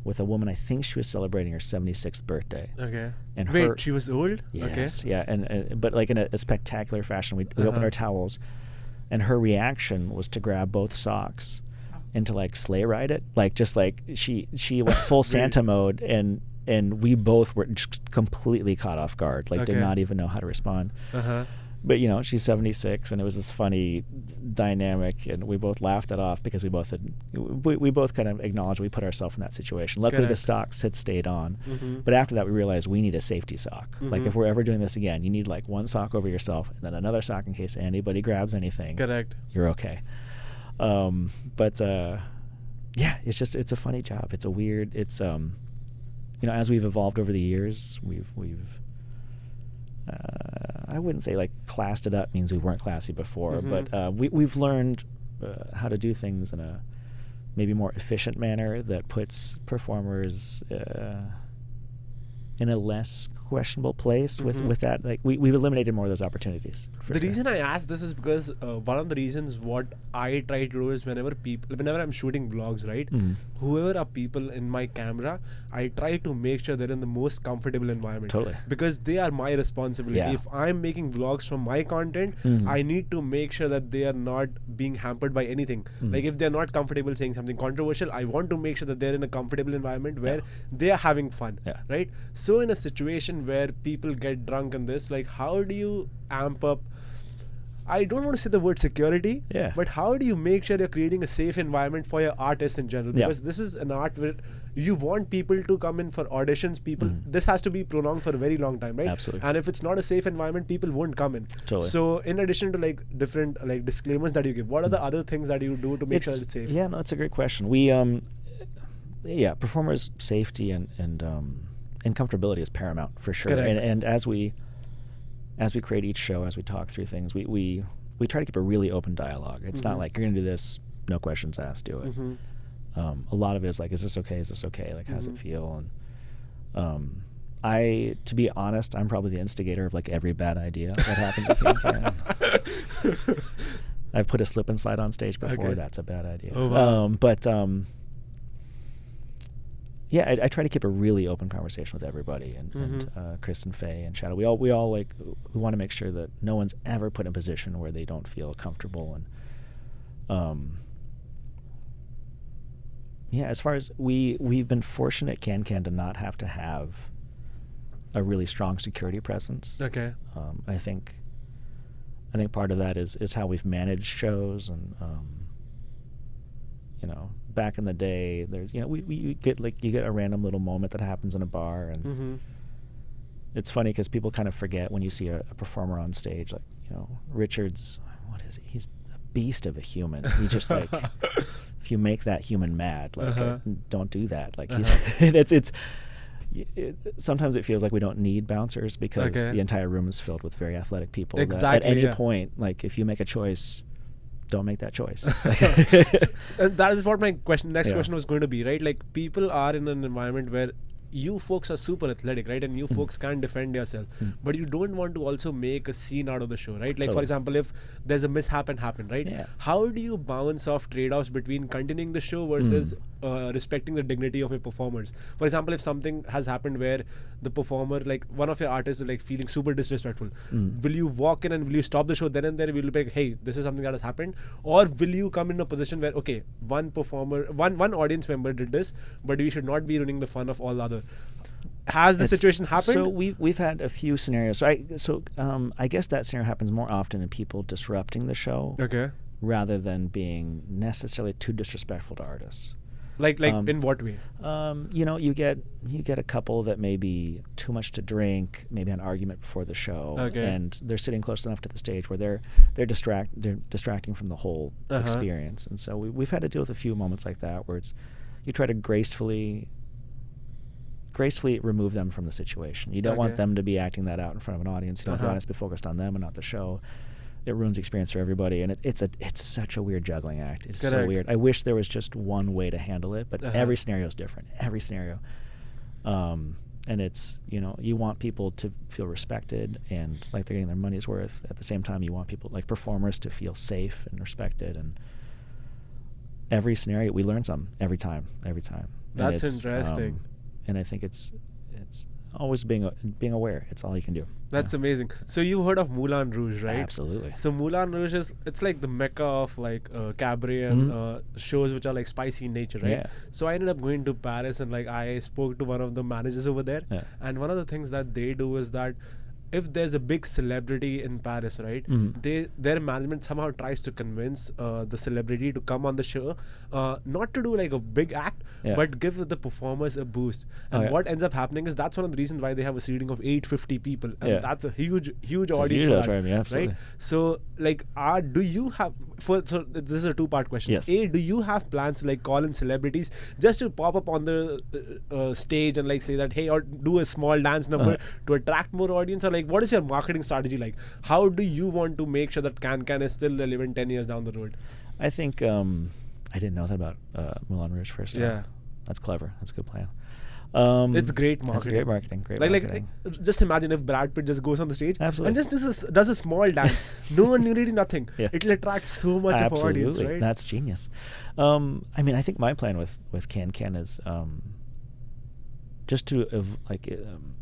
with a woman, I think she was celebrating her 76th birthday. Okay. And wait, she was old? Yes, yeah, and but like in a spectacular fashion. We opened our towels, and her reaction was to grab both socks and to like sleigh ride it, like just like she went full Santa mode, and we both were just completely caught off guard, like did not even know how to respond. But she's 76, and it was this funny dynamic, and we both laughed it off because we both kind of acknowledged we put ourselves in that situation. Luckily, the socks had stayed on, but after that, we realized we need a safety sock. Like if we're ever doing this again, you need like one sock over yourself and then another sock in case anybody grabs anything. Correct. You're okay. But it's a funny job. It's a weird. It's as we've evolved over the years, we've I wouldn't say like classed it up means we weren't classy before, but we've learned how to do things in a maybe more efficient manner that puts performers in a less questionable place with that. Like we've eliminated more of those opportunities. The reason I ask this is because one of the reasons what I try to do is whenever I'm shooting vlogs, right, whoever are people in my camera, I try to make sure they're in the most comfortable environment. Totally. Because they are my responsibility. Yeah. If I'm making vlogs from my content, I need to make sure that they are not being hampered by anything. Like if they're not comfortable saying something controversial, I want to make sure that they're in a comfortable environment where they are having fun, right? So in a situation where people get drunk in this, like how do you amp up, I don't want to say the word security, but how do you make sure you're creating a safe environment for your artists in general? Because this is an art where you want people to come in for auditions. This has to be prolonged for a very long time, right? Absolutely. And if it's not a safe environment, people won't come in. Totally. So in addition to like different like disclaimers that you give, what are the other things that you do to make sure it's safe? Yeah, no, that's a great question. We performers' safety and comfortability is paramount for sure. Correct. And as we create each show, as we talk through things, we try to keep a really open dialogue. It's not like you're gonna do this, no questions asked, do it. A lot of it is like, is this okay? Is this okay? Like, how does it feel? And to be honest, I'm probably the instigator of like every bad idea that happens at Can. I've put a slip and slide on stage before. Okay. That's a bad idea. Oh, wow. Yeah, I try to keep a really open conversation with everybody, and Chris and Faye and Shadow. We all we want to make sure that no one's ever put in a position where they don't feel comfortable. And as far as we've been fortunate, Can to not have to have a really strong security presence. Okay. I think part of that is how we've managed shows, and back in the day, there's we get you get a random little moment that happens in a bar, and it's funny because people kind of forget when you see a performer on stage, like Richard's, what is he? He's a beast of a human. He just like if you make that human mad, like don't do that. Like he's sometimes it feels like we don't need bouncers because the entire room is filled with very athletic people. Exactly. At any point, like if you make a choice, don't make that choice. That is what my next question was going to be, right? Like people are in an environment where you folks are super athletic, right? And you folks can't defend yourself, but you don't want to also make a scene out of the show, right? Like for example, if there's a mishap happened, right? How do you balance off trade-offs between continuing the show versus respecting the dignity of your performers? For example, if something has happened where the performer, like one of your artists is like feeling super disrespectful, will you walk in and will you stop the show then and there? Will you be like, hey, this is something that has happened? Or will you come in a position where, okay, one audience member did this, but we should not be ruining the fun of all other? Has the situation happened? So we've had a few scenarios. So I guess that scenario happens more often in people disrupting the show, rather than being necessarily too disrespectful to artists. Like in what way? You get a couple that may be too much to drink, maybe an argument before the show, and they're sitting close enough to the stage where they're distracting from the whole experience. And so we've had to deal with a few moments like that where you try to gracefully remove them from the situation. You don't want them to be acting that out in front of an audience. You don't want the audience to be focused on them and not the show. It ruins the experience for everybody, and it's such a weird juggling act. It's so weird. I wish there was just one way to handle it, but every scenario is different. Every scenario, and it's you want people to feel respected and like they're getting their money's worth. At the same time, you want people like performers to feel safe and respected. And every scenario, we learn something every time. That's interesting. And I think it's always being aware. It's all you can do. That's amazing. So you heard of Moulin Rouge, right? Absolutely. So Moulin Rouge it's like the mecca of like cabaret and shows which are like spicy in nature, right? Yeah. So I ended up going to Paris, and like I spoke to one of the managers over there, and one of the things that they do is that if there's a big celebrity in Paris, right, their management somehow tries to convince the celebrity to come on the show, not to do like a big act, but give the performers a boost. And what ends up happening is that's one of the reasons why they have a seating of 850 people, and that's a huge audience for that, right? So like, do you have so this is a two-part question. Yes. A, do you have plans to like call in celebrities just to pop up on the stage and like say that, hey, or do a small dance number to attract more audience? Or like, what is your marketing strategy like? How do you want to make sure that Can is still relevant 10 years down the road? I think I didn't know that about Moulin Rouge first. Yeah. That's clever. That's a good plan. It's great marketing. That's great marketing. Great marketing. Like, just imagine if Brad Pitt just goes on the stage Absolutely. and just does a small dance. No one really nothing. Yeah. It'll attract so much of audience, right? That's genius. I mean, I think my plan with Can is just to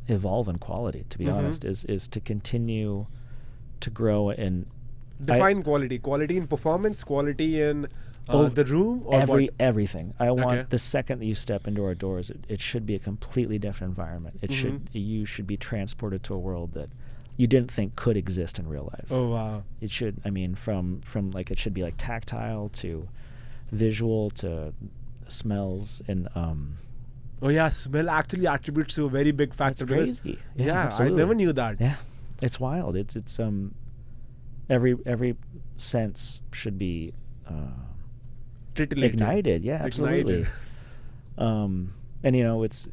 evolve in quality. To be honest, is to continue to grow and define quality. Quality in performance. Quality in the room. Or everything. I want the second that you step into our doors, it should be a completely different environment. You should be transported to a world that you didn't think could exist in real life. Oh wow! It should. I mean, from like it should be like tactile to visual to smells and. Oh yeah, smell actually attributes to a very big factor. It's crazy. Yeah, I never knew that. Yeah, it's wild. It's every sense should be ignited. Yeah, absolutely. And it's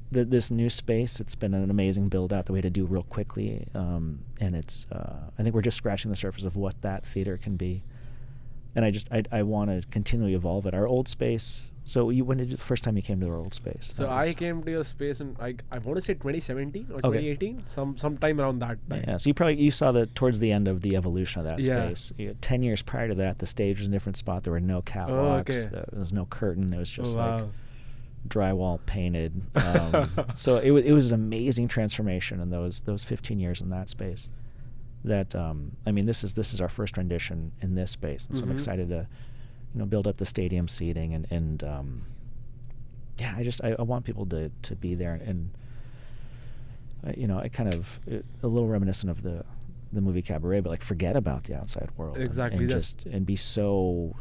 this new space. It's been an amazing build out that we had to do real quickly. And it's I think we're just scratching the surface of what that theater can be. And I want to continually evolve it. Our old space. So when did the first time you came to our old space? So I came to your space in I want to say 2017 or 2018, sometime around that time. Yeah. So you saw towards the end of the evolution of that space. 10 years prior to that, the stage was in a different spot. There were no catwalks. There was no curtain. It was just like drywall painted. So it was an amazing transformation in those 15 years in that space. That I mean, this is our first rendition in this space, and so I'm excited to build up the stadium seating and I want people to be there and I kind of a little reminiscent of the movie Cabaret, but like forget about the outside world exactly and be so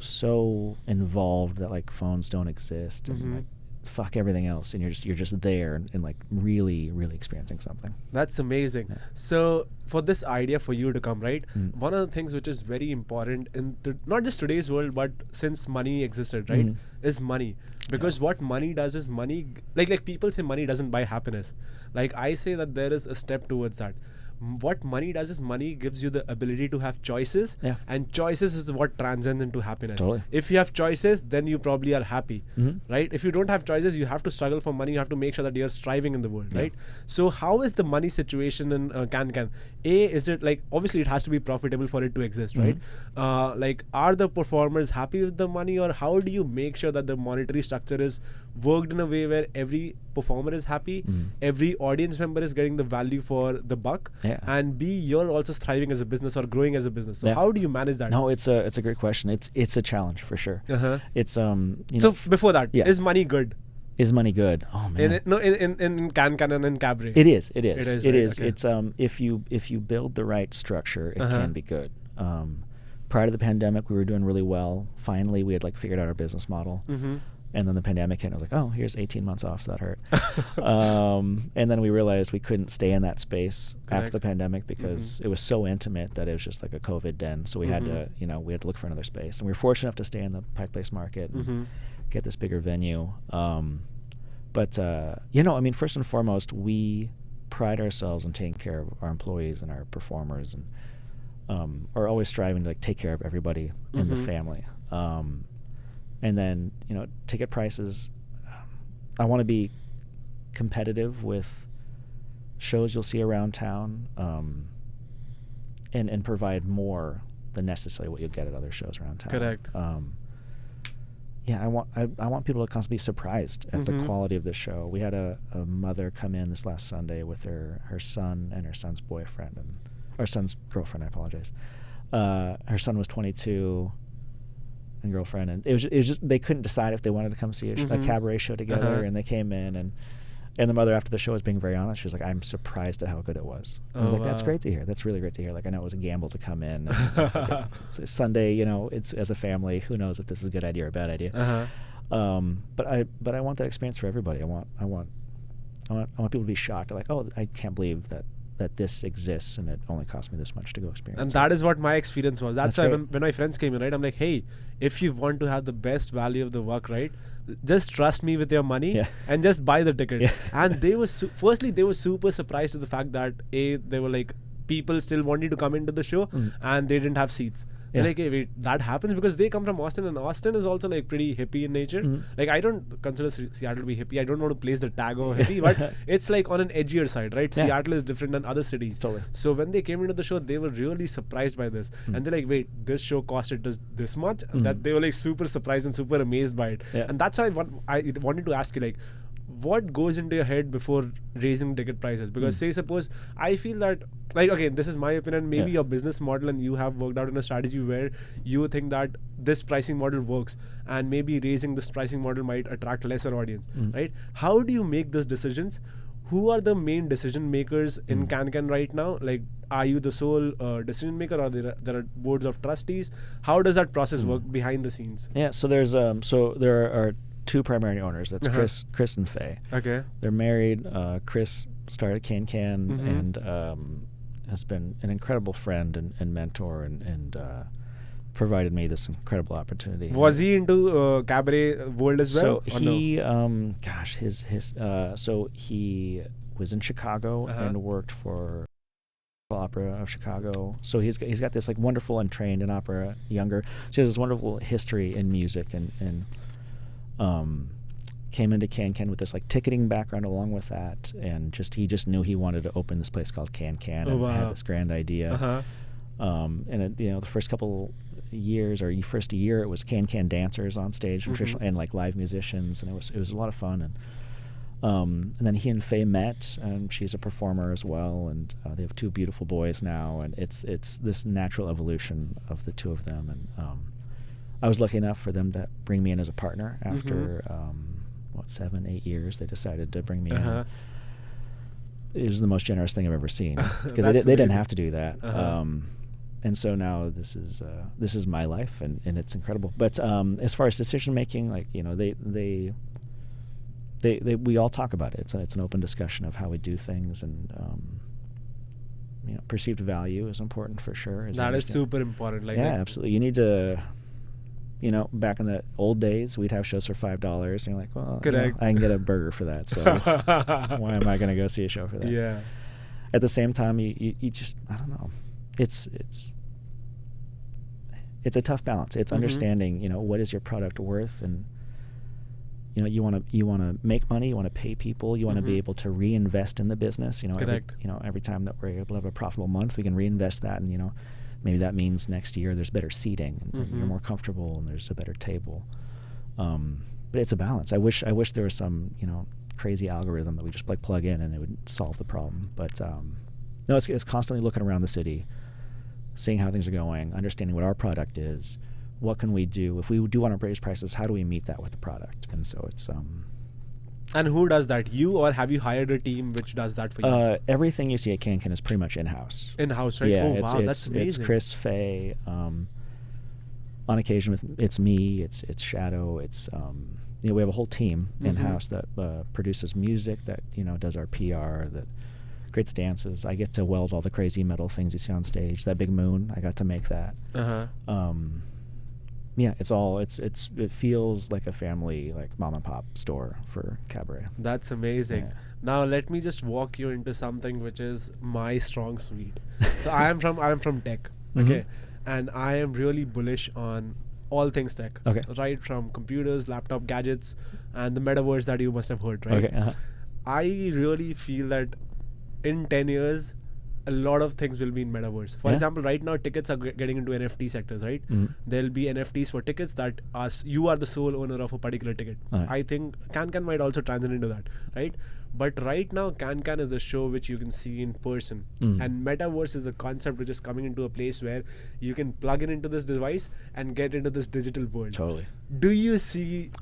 involved that like phones don't exist and like fuck everything else and you're just there and like really experiencing something. That's amazing. Yeah. So for this idea for you to come, right, one of the things which is very important in not just today's world but since money existed, right, is money. Because what money does is money, like people say money doesn't buy happiness. Like I say that there is a step towards that. What money does is money gives you the ability to have choices, and choices is what transcends into happiness. Totally. If you have choices, then you probably are happy, right? If you don't have choices, you have to struggle for money. You have to make sure that you're striving in the world, right? So how is the money situation in Can? Is it like, obviously it has to be profitable for it to exist, right? Like, are the performers happy with the money, or how do you make sure that the monetary structure is worked in a way where every performer is happy, every audience member is getting the value for the buck, and B, you're also thriving as a business or growing as a business. So how do you manage that? No, it's a great question. It's a challenge for sure. It's so before that, is money good? Is money good? Oh man. In Can and in Cabaret. It is. It is. Okay. It's if you build the right structure, it can be good. Prior to the pandemic, we were doing really well. Finally, we had like figured out our business model. And then the pandemic hit, and I was like, oh, here's 18 months off, so that hurt. And then we realized we couldn't stay in that space after the pandemic because it was so intimate that it was just like a COVID den. So we had to, we had to look for another space. And we were fortunate enough to stay in the Pike Place Market and get this bigger venue. But I mean, first and foremost, we pride ourselves in taking care of our employees and our performers and are always striving to like take care of everybody in the family. And then, ticket prices, I want to be competitive with shows you'll see around town and provide more than necessarily what you'll get at other shows around town. Correct. I want people to constantly be surprised at the quality of the show. We had a mother come in this last Sunday with her son and her son's boyfriend, and our son's girlfriend, I apologize. Her son was 22 and girlfriend, and it was just they couldn't decide if they wanted to come see a cabaret show together, and they came in, and the mother after the show was being very honest. She was like, I'm surprised at how good it was. I was like, that's great to hear. That's really great to hear. Like, I know it was a gamble to come in. It's a Sunday, it's as a family, who knows if this is a good idea or a bad idea. But I want that experience for everybody. I want people to be shocked. Like, oh, I can't believe that this exists and it only cost me this much to go experience. And that is what my experience was. That's why when my friends came in, right, I'm like, hey, if you want to have the best value of the work, right, just trust me with your money and just buy the ticket. And they were firstly, they were super surprised to the fact that they were like, people still wanted to come into the show and they didn't have seats. They're like, hey, wait, that happens because they come from Austin, and Austin is also like pretty hippie in nature. Like, I don't consider Seattle to be hippie. I don't want to place the tag of hippie, but it's like on an edgier side, right? Seattle is different than other cities. Totally. So when they came into the show, they were really surprised by this, and they're like, wait, this show costed us this much? That they were like super surprised and super amazed by it. And that's why I wanted to ask you, like, what goes into your head before raising ticket prices? Because say suppose I feel that, like, okay, this is my opinion, maybe your business model and you have worked out in a strategy where you think that this pricing model works, and maybe raising this pricing model might attract lesser audience, right? How do you make those decisions? Who are the main decision makers in Can right now? Like, are you the sole decision maker, or there are boards of trustees? How does that process work behind the scenes? Yeah, so there's there are two primary owners. That's Chris and Faye. Okay. They're married. Chris started Can and has been an incredible friend and mentor and provided me this incredible opportunity. Was he into cabaret world as well? So he, so he was in Chicago and worked for Opera of Chicago. So he's got this like wonderful and trained in opera, younger. So he has this wonderful history in music and came into Can with this like ticketing background along with that, and he just knew he wanted to open this place called Can and had this grand idea. And the first couple years or first year it was Can dancers on stage and like live musicians, and it was a lot of fun. And then he and Faye met, and she's a performer as well, and they have two beautiful boys now, and it's this natural evolution of the two of them. And I was lucky enough for them to bring me in as a partner after 7-8 years. They decided to bring me in. It was the most generous thing I've ever seen, because they didn't have to do that. And so now this is my life, and it's incredible. But as far as decision making, like, we all talk about it. It's an open discussion of how we do things, and perceived value is important for sure. That is super important. Like, absolutely. You need to. Back in the old days, we'd have shows for $5, and you're like, well, I can get a burger for that, so why am I going to go see a show for that? Yeah. At the same time, you just, I don't know. It's a tough balance. It's understanding, what is your product worth, and you want to make money, you want to pay people, you want to be able to reinvest in the business. Every time that we're able to have a profitable month, we can reinvest that, and maybe that means next year there's better seating, and you're more comfortable, and there's a better table. But it's a balance. I wish there was some crazy algorithm that we just plug in and it would solve the problem. But no, it's constantly looking around the city, seeing how things are going, understanding what our product is, what can we do if we do want to raise prices. How do we meet that with the product? And so it's And who does that? You, or have you hired a team which does that for you? Everything you see at Can is pretty much in-house. In-house, right? Yeah, wow, that's amazing. It's Chris, Faye. On occasion, it's me. It's Shadow. It's we have a whole team in-house that produces music, that does our PR, that creates dances. I get to weld all the crazy metal things you see on stage. That big moon, I got to make that. Yeah, it feels like a family, like mom and pop store for cabaret. That's amazing. Yeah. Now let me just walk you into something which is my strong suite. So I am from tech, okay, and I am really bullish on all things tech. Okay. Right from computers, laptop, gadgets, and the metaverse that you must have heard, right? Okay. I really feel that in 10 years, a lot of things will be in metaverse. For example, right now tickets are getting into NFT sectors, right? There'll be NFTs for tickets that you are the sole owner of a particular ticket. I think Can might also transit into that, right? But right now, Can is a show which you can see in person, and metaverse is a concept which is coming into a place where you can plug it into this device and get into this digital world. Totally. Do you see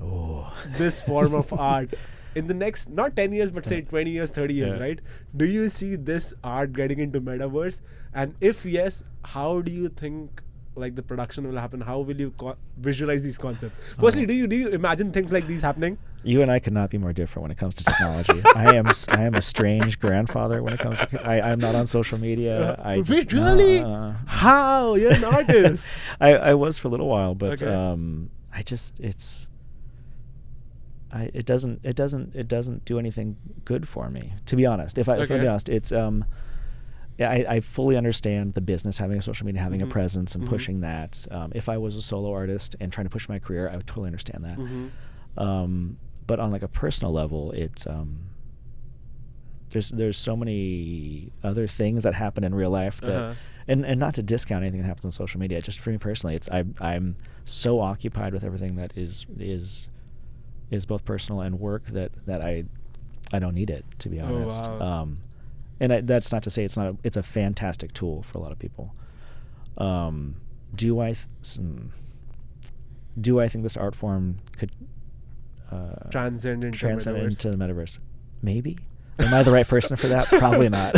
this form of art in the next, not 10 years, but say 20 years, 30 years, right? Do you see this art getting into metaverse? And if yes, how do you think like the production will happen? How will you visualize these concepts? Firstly, do you imagine things like these happening? You and I could not be more different when it comes to technology. I am a strange grandfather when it comes to. I'm not on social media. Wait, really? How? You're an artist. I was for a little while, but it doesn't do anything good for me, to be honest. If I'm honest, I fully understand the business, having a social media, having a presence, and pushing that. If I was a solo artist and trying to push my career, I would totally understand that. But on like a personal level, it's there's so many other things that happen in real life that, and not to discount anything that happens on social media. Just for me personally, it's I'm so occupied with everything that is both personal and work that I don't need it, to be honest. Wow. And that's not to say it's a fantastic tool for a lot of people. Do I think this art form could transcend into the metaverse? Maybe. Am I the right person for that? Probably not.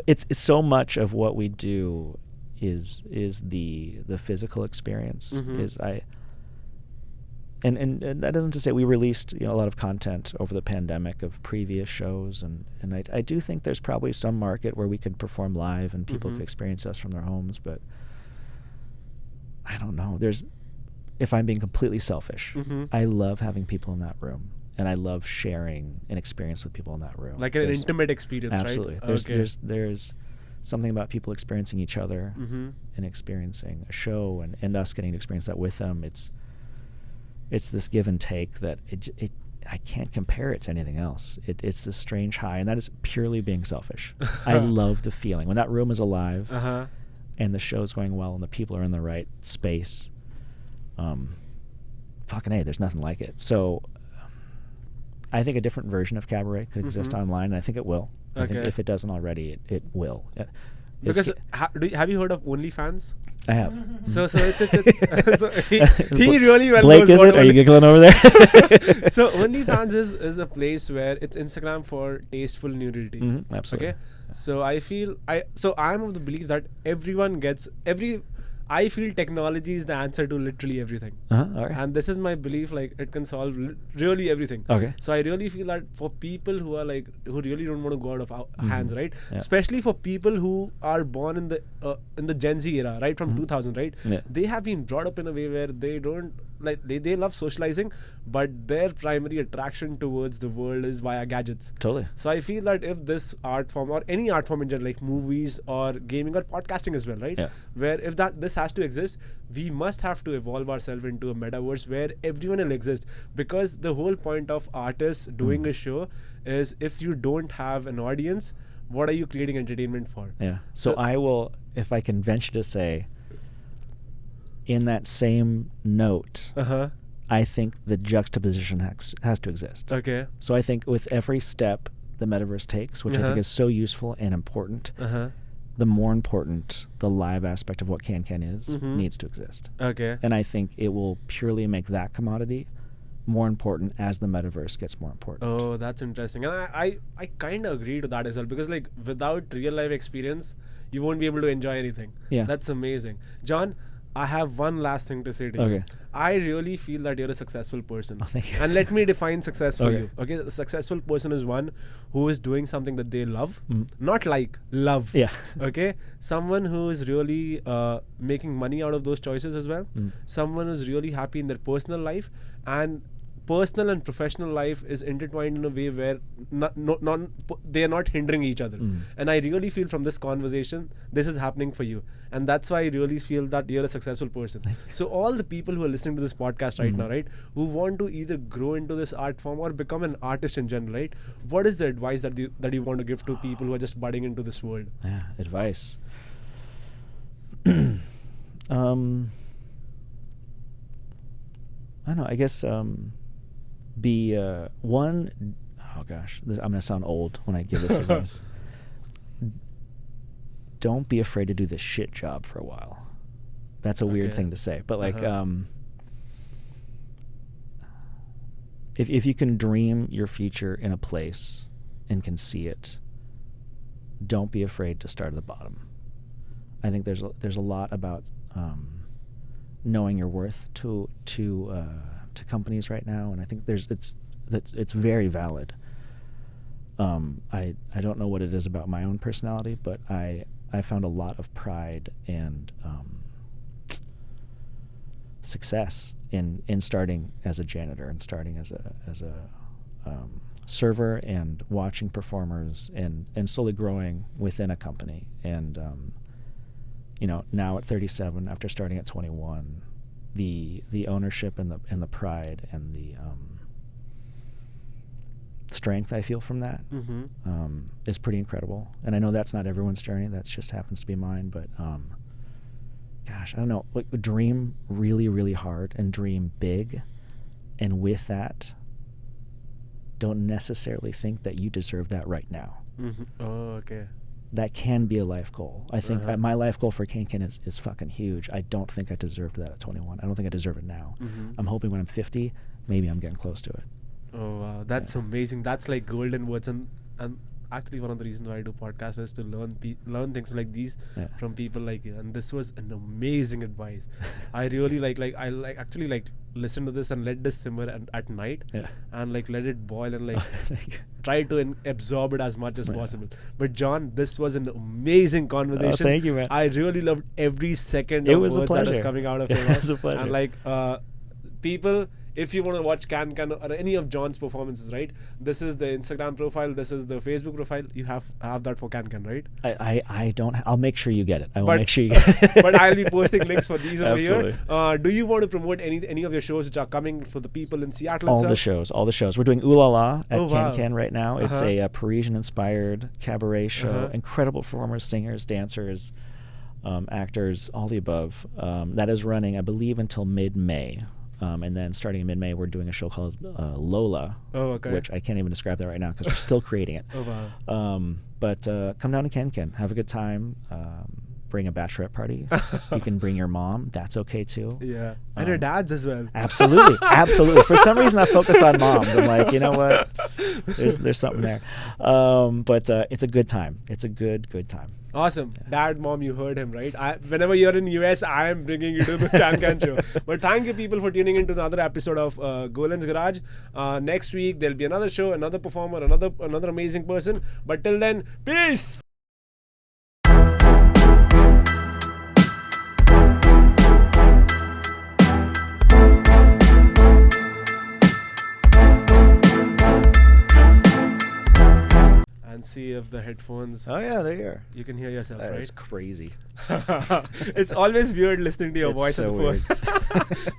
It's so much of what we do is the physical experience. And that doesn't to say we released a lot of content over the pandemic of previous shows, and I do think there's probably some market where we could perform live and people could experience us from their homes, but I don't know. If I'm being completely selfish, I love having people in that room, and I love sharing an experience with people in that room. Like an intimate experience, absolutely. Right? There's something about people experiencing each other and experiencing a show and us getting to experience that with them. It's this give and take that I can't compare it to anything else. It's this strange high, and that is purely being selfish. I love the feeling when that room is alive and the show's going well and the people are in the right space. Fucking A, there's nothing like it. So I think a different version of Cabaret could exist online, and I think it will. I think if it doesn't already, it will. Because have you heard of OnlyFans? I have. So it's so he really well Blake, knows is it? Are you giggling over there? So OnlyFans is a place where it's Instagram for tasteful nudity. Absolutely. Okay. So I'm of the belief that I feel technology is the answer to literally everything. All right. And this is my belief, like it can solve really everything. Okay. So I really feel that for people who are who really don't want to go out of hands, right? Yeah. Especially for people who are born in the Gen Z era, right? From 2000, right? Yeah. They have been brought up in a way where they don't they love socializing, but their primary attraction towards the world is via gadgets. Totally. So I feel that if this art form or any art form in general, like movies or gaming or podcasting as well, right? Yeah. Where if this has to exist, we must have to evolve ourselves into a metaverse where everyone will exist, because the whole point of artists doing a show is if you don't have an audience, what are you creating entertainment for? Yeah. So I will, if I can venture to say, in that same note, I think the juxtaposition has to exist. Okay. So I think with every step the metaverse takes, which I think is so useful and important, the more important the live aspect of what Can is needs to exist. Okay. And I think it will purely make that commodity more important as the metaverse gets more important. Oh, that's interesting. And I kind of agree to that as well, because without real life experience, you won't be able to enjoy anything. Yeah. That's amazing. John, I have one last thing to say to you. Okay. I really feel that you're a successful person. Oh, thank you. And let me define success for you. Okay, a successful person is one who is doing something that they love, not love. Yeah. Okay, someone who is really making money out of those choices as well. Someone who's really happy in their personal life, and personal and professional life is intertwined in a way where they are not hindering each other. And I really feel from this conversation, this is happening for you. And that's why I really feel that you're a successful person. So all the people who are listening to this podcast right now, right, who want to either grow into this art form or become an artist in general, right, what is the advice that you want to give to people who are just budding into this world? Yeah, advice. I don't know, I guess be one. Oh gosh, I'm gonna sound old when I give this advice. Don't be afraid to do this shit job for a while. That's a weird thing to say, but if you can dream your future in a place and can see it, don't be afraid to start at the bottom. I think there's a lot about knowing your worth to companies right now, and I think it's very valid. I don't know what it is about my own personality, but I found a lot of pride and success in starting as a janitor and starting as a server and watching performers and slowly growing within a company. And, now at 37, after starting at 21, the ownership and the pride and the strength I feel from that is pretty incredible. And I know that's not everyone's journey. That just happens to be mine. But gosh, I don't know. Like, dream really, really hard and dream big. And with that, don't necessarily think that you deserve that right now. Oh, okay. That can be a life goal. I think my life goal for Kankan is fucking huge. I don't think I deserved that at 21. I don't think I deserve it now. I'm hoping when I'm 50, maybe I'm getting close to it. Oh, wow. That's amazing. That's like golden words. And actually one of the reasons why I do podcasts is to learn things like these from people like you. And this was an amazing advice. I really actually listen to this and let this simmer at night and let it boil and try to absorb it as much as possible. But Jon, this was an amazing conversation. Thank you, man. I really loved every second it of was words a pleasure. that was coming out of your mouth. It was a pleasure. And people, if you want to watch Can or any of Jon's performances, right? This is the Instagram profile. This is the Facebook profile. You have that for Can, right? I don't. I'll make sure you get it. I will make sure you get it. But I'll be posting links for these over Absolutely. here. Do you want to promote any of your shows which are coming for the people in Seattle? All the shows. We're doing Ooh La La at wow. Can right now. It's a Parisian-inspired cabaret show. Incredible performers, singers, dancers, actors, all the above. That is running, I believe, until mid-May. And then starting in mid-May, we're doing a show called Lola, which I can't even describe that right now because we're still creating it. But come down to Can. Have a good time. Bring a bachelorette party. You can bring your mom. That's okay too. Yeah. And her dads as well. Absolutely. For some reason, I focus on moms. I'm like, you know what? There's something there. But it's a good time. It's a good time. Awesome. Dad, mom, you heard him, right? Whenever you're in US, I am bringing you to the Can show. But thank you, people, for tuning into another episode of Golan's Garage. Next week, there'll be another show, another performer, another amazing person. But till then, peace! And see if the headphones. Oh yeah, there you are. You can hear yourself, right? That's crazy. It's always weird listening to your voice so at the first.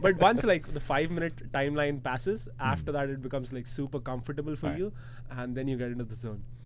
But once the 5-minute timeline passes, after that it becomes super comfortable for you, and then you get into the zone.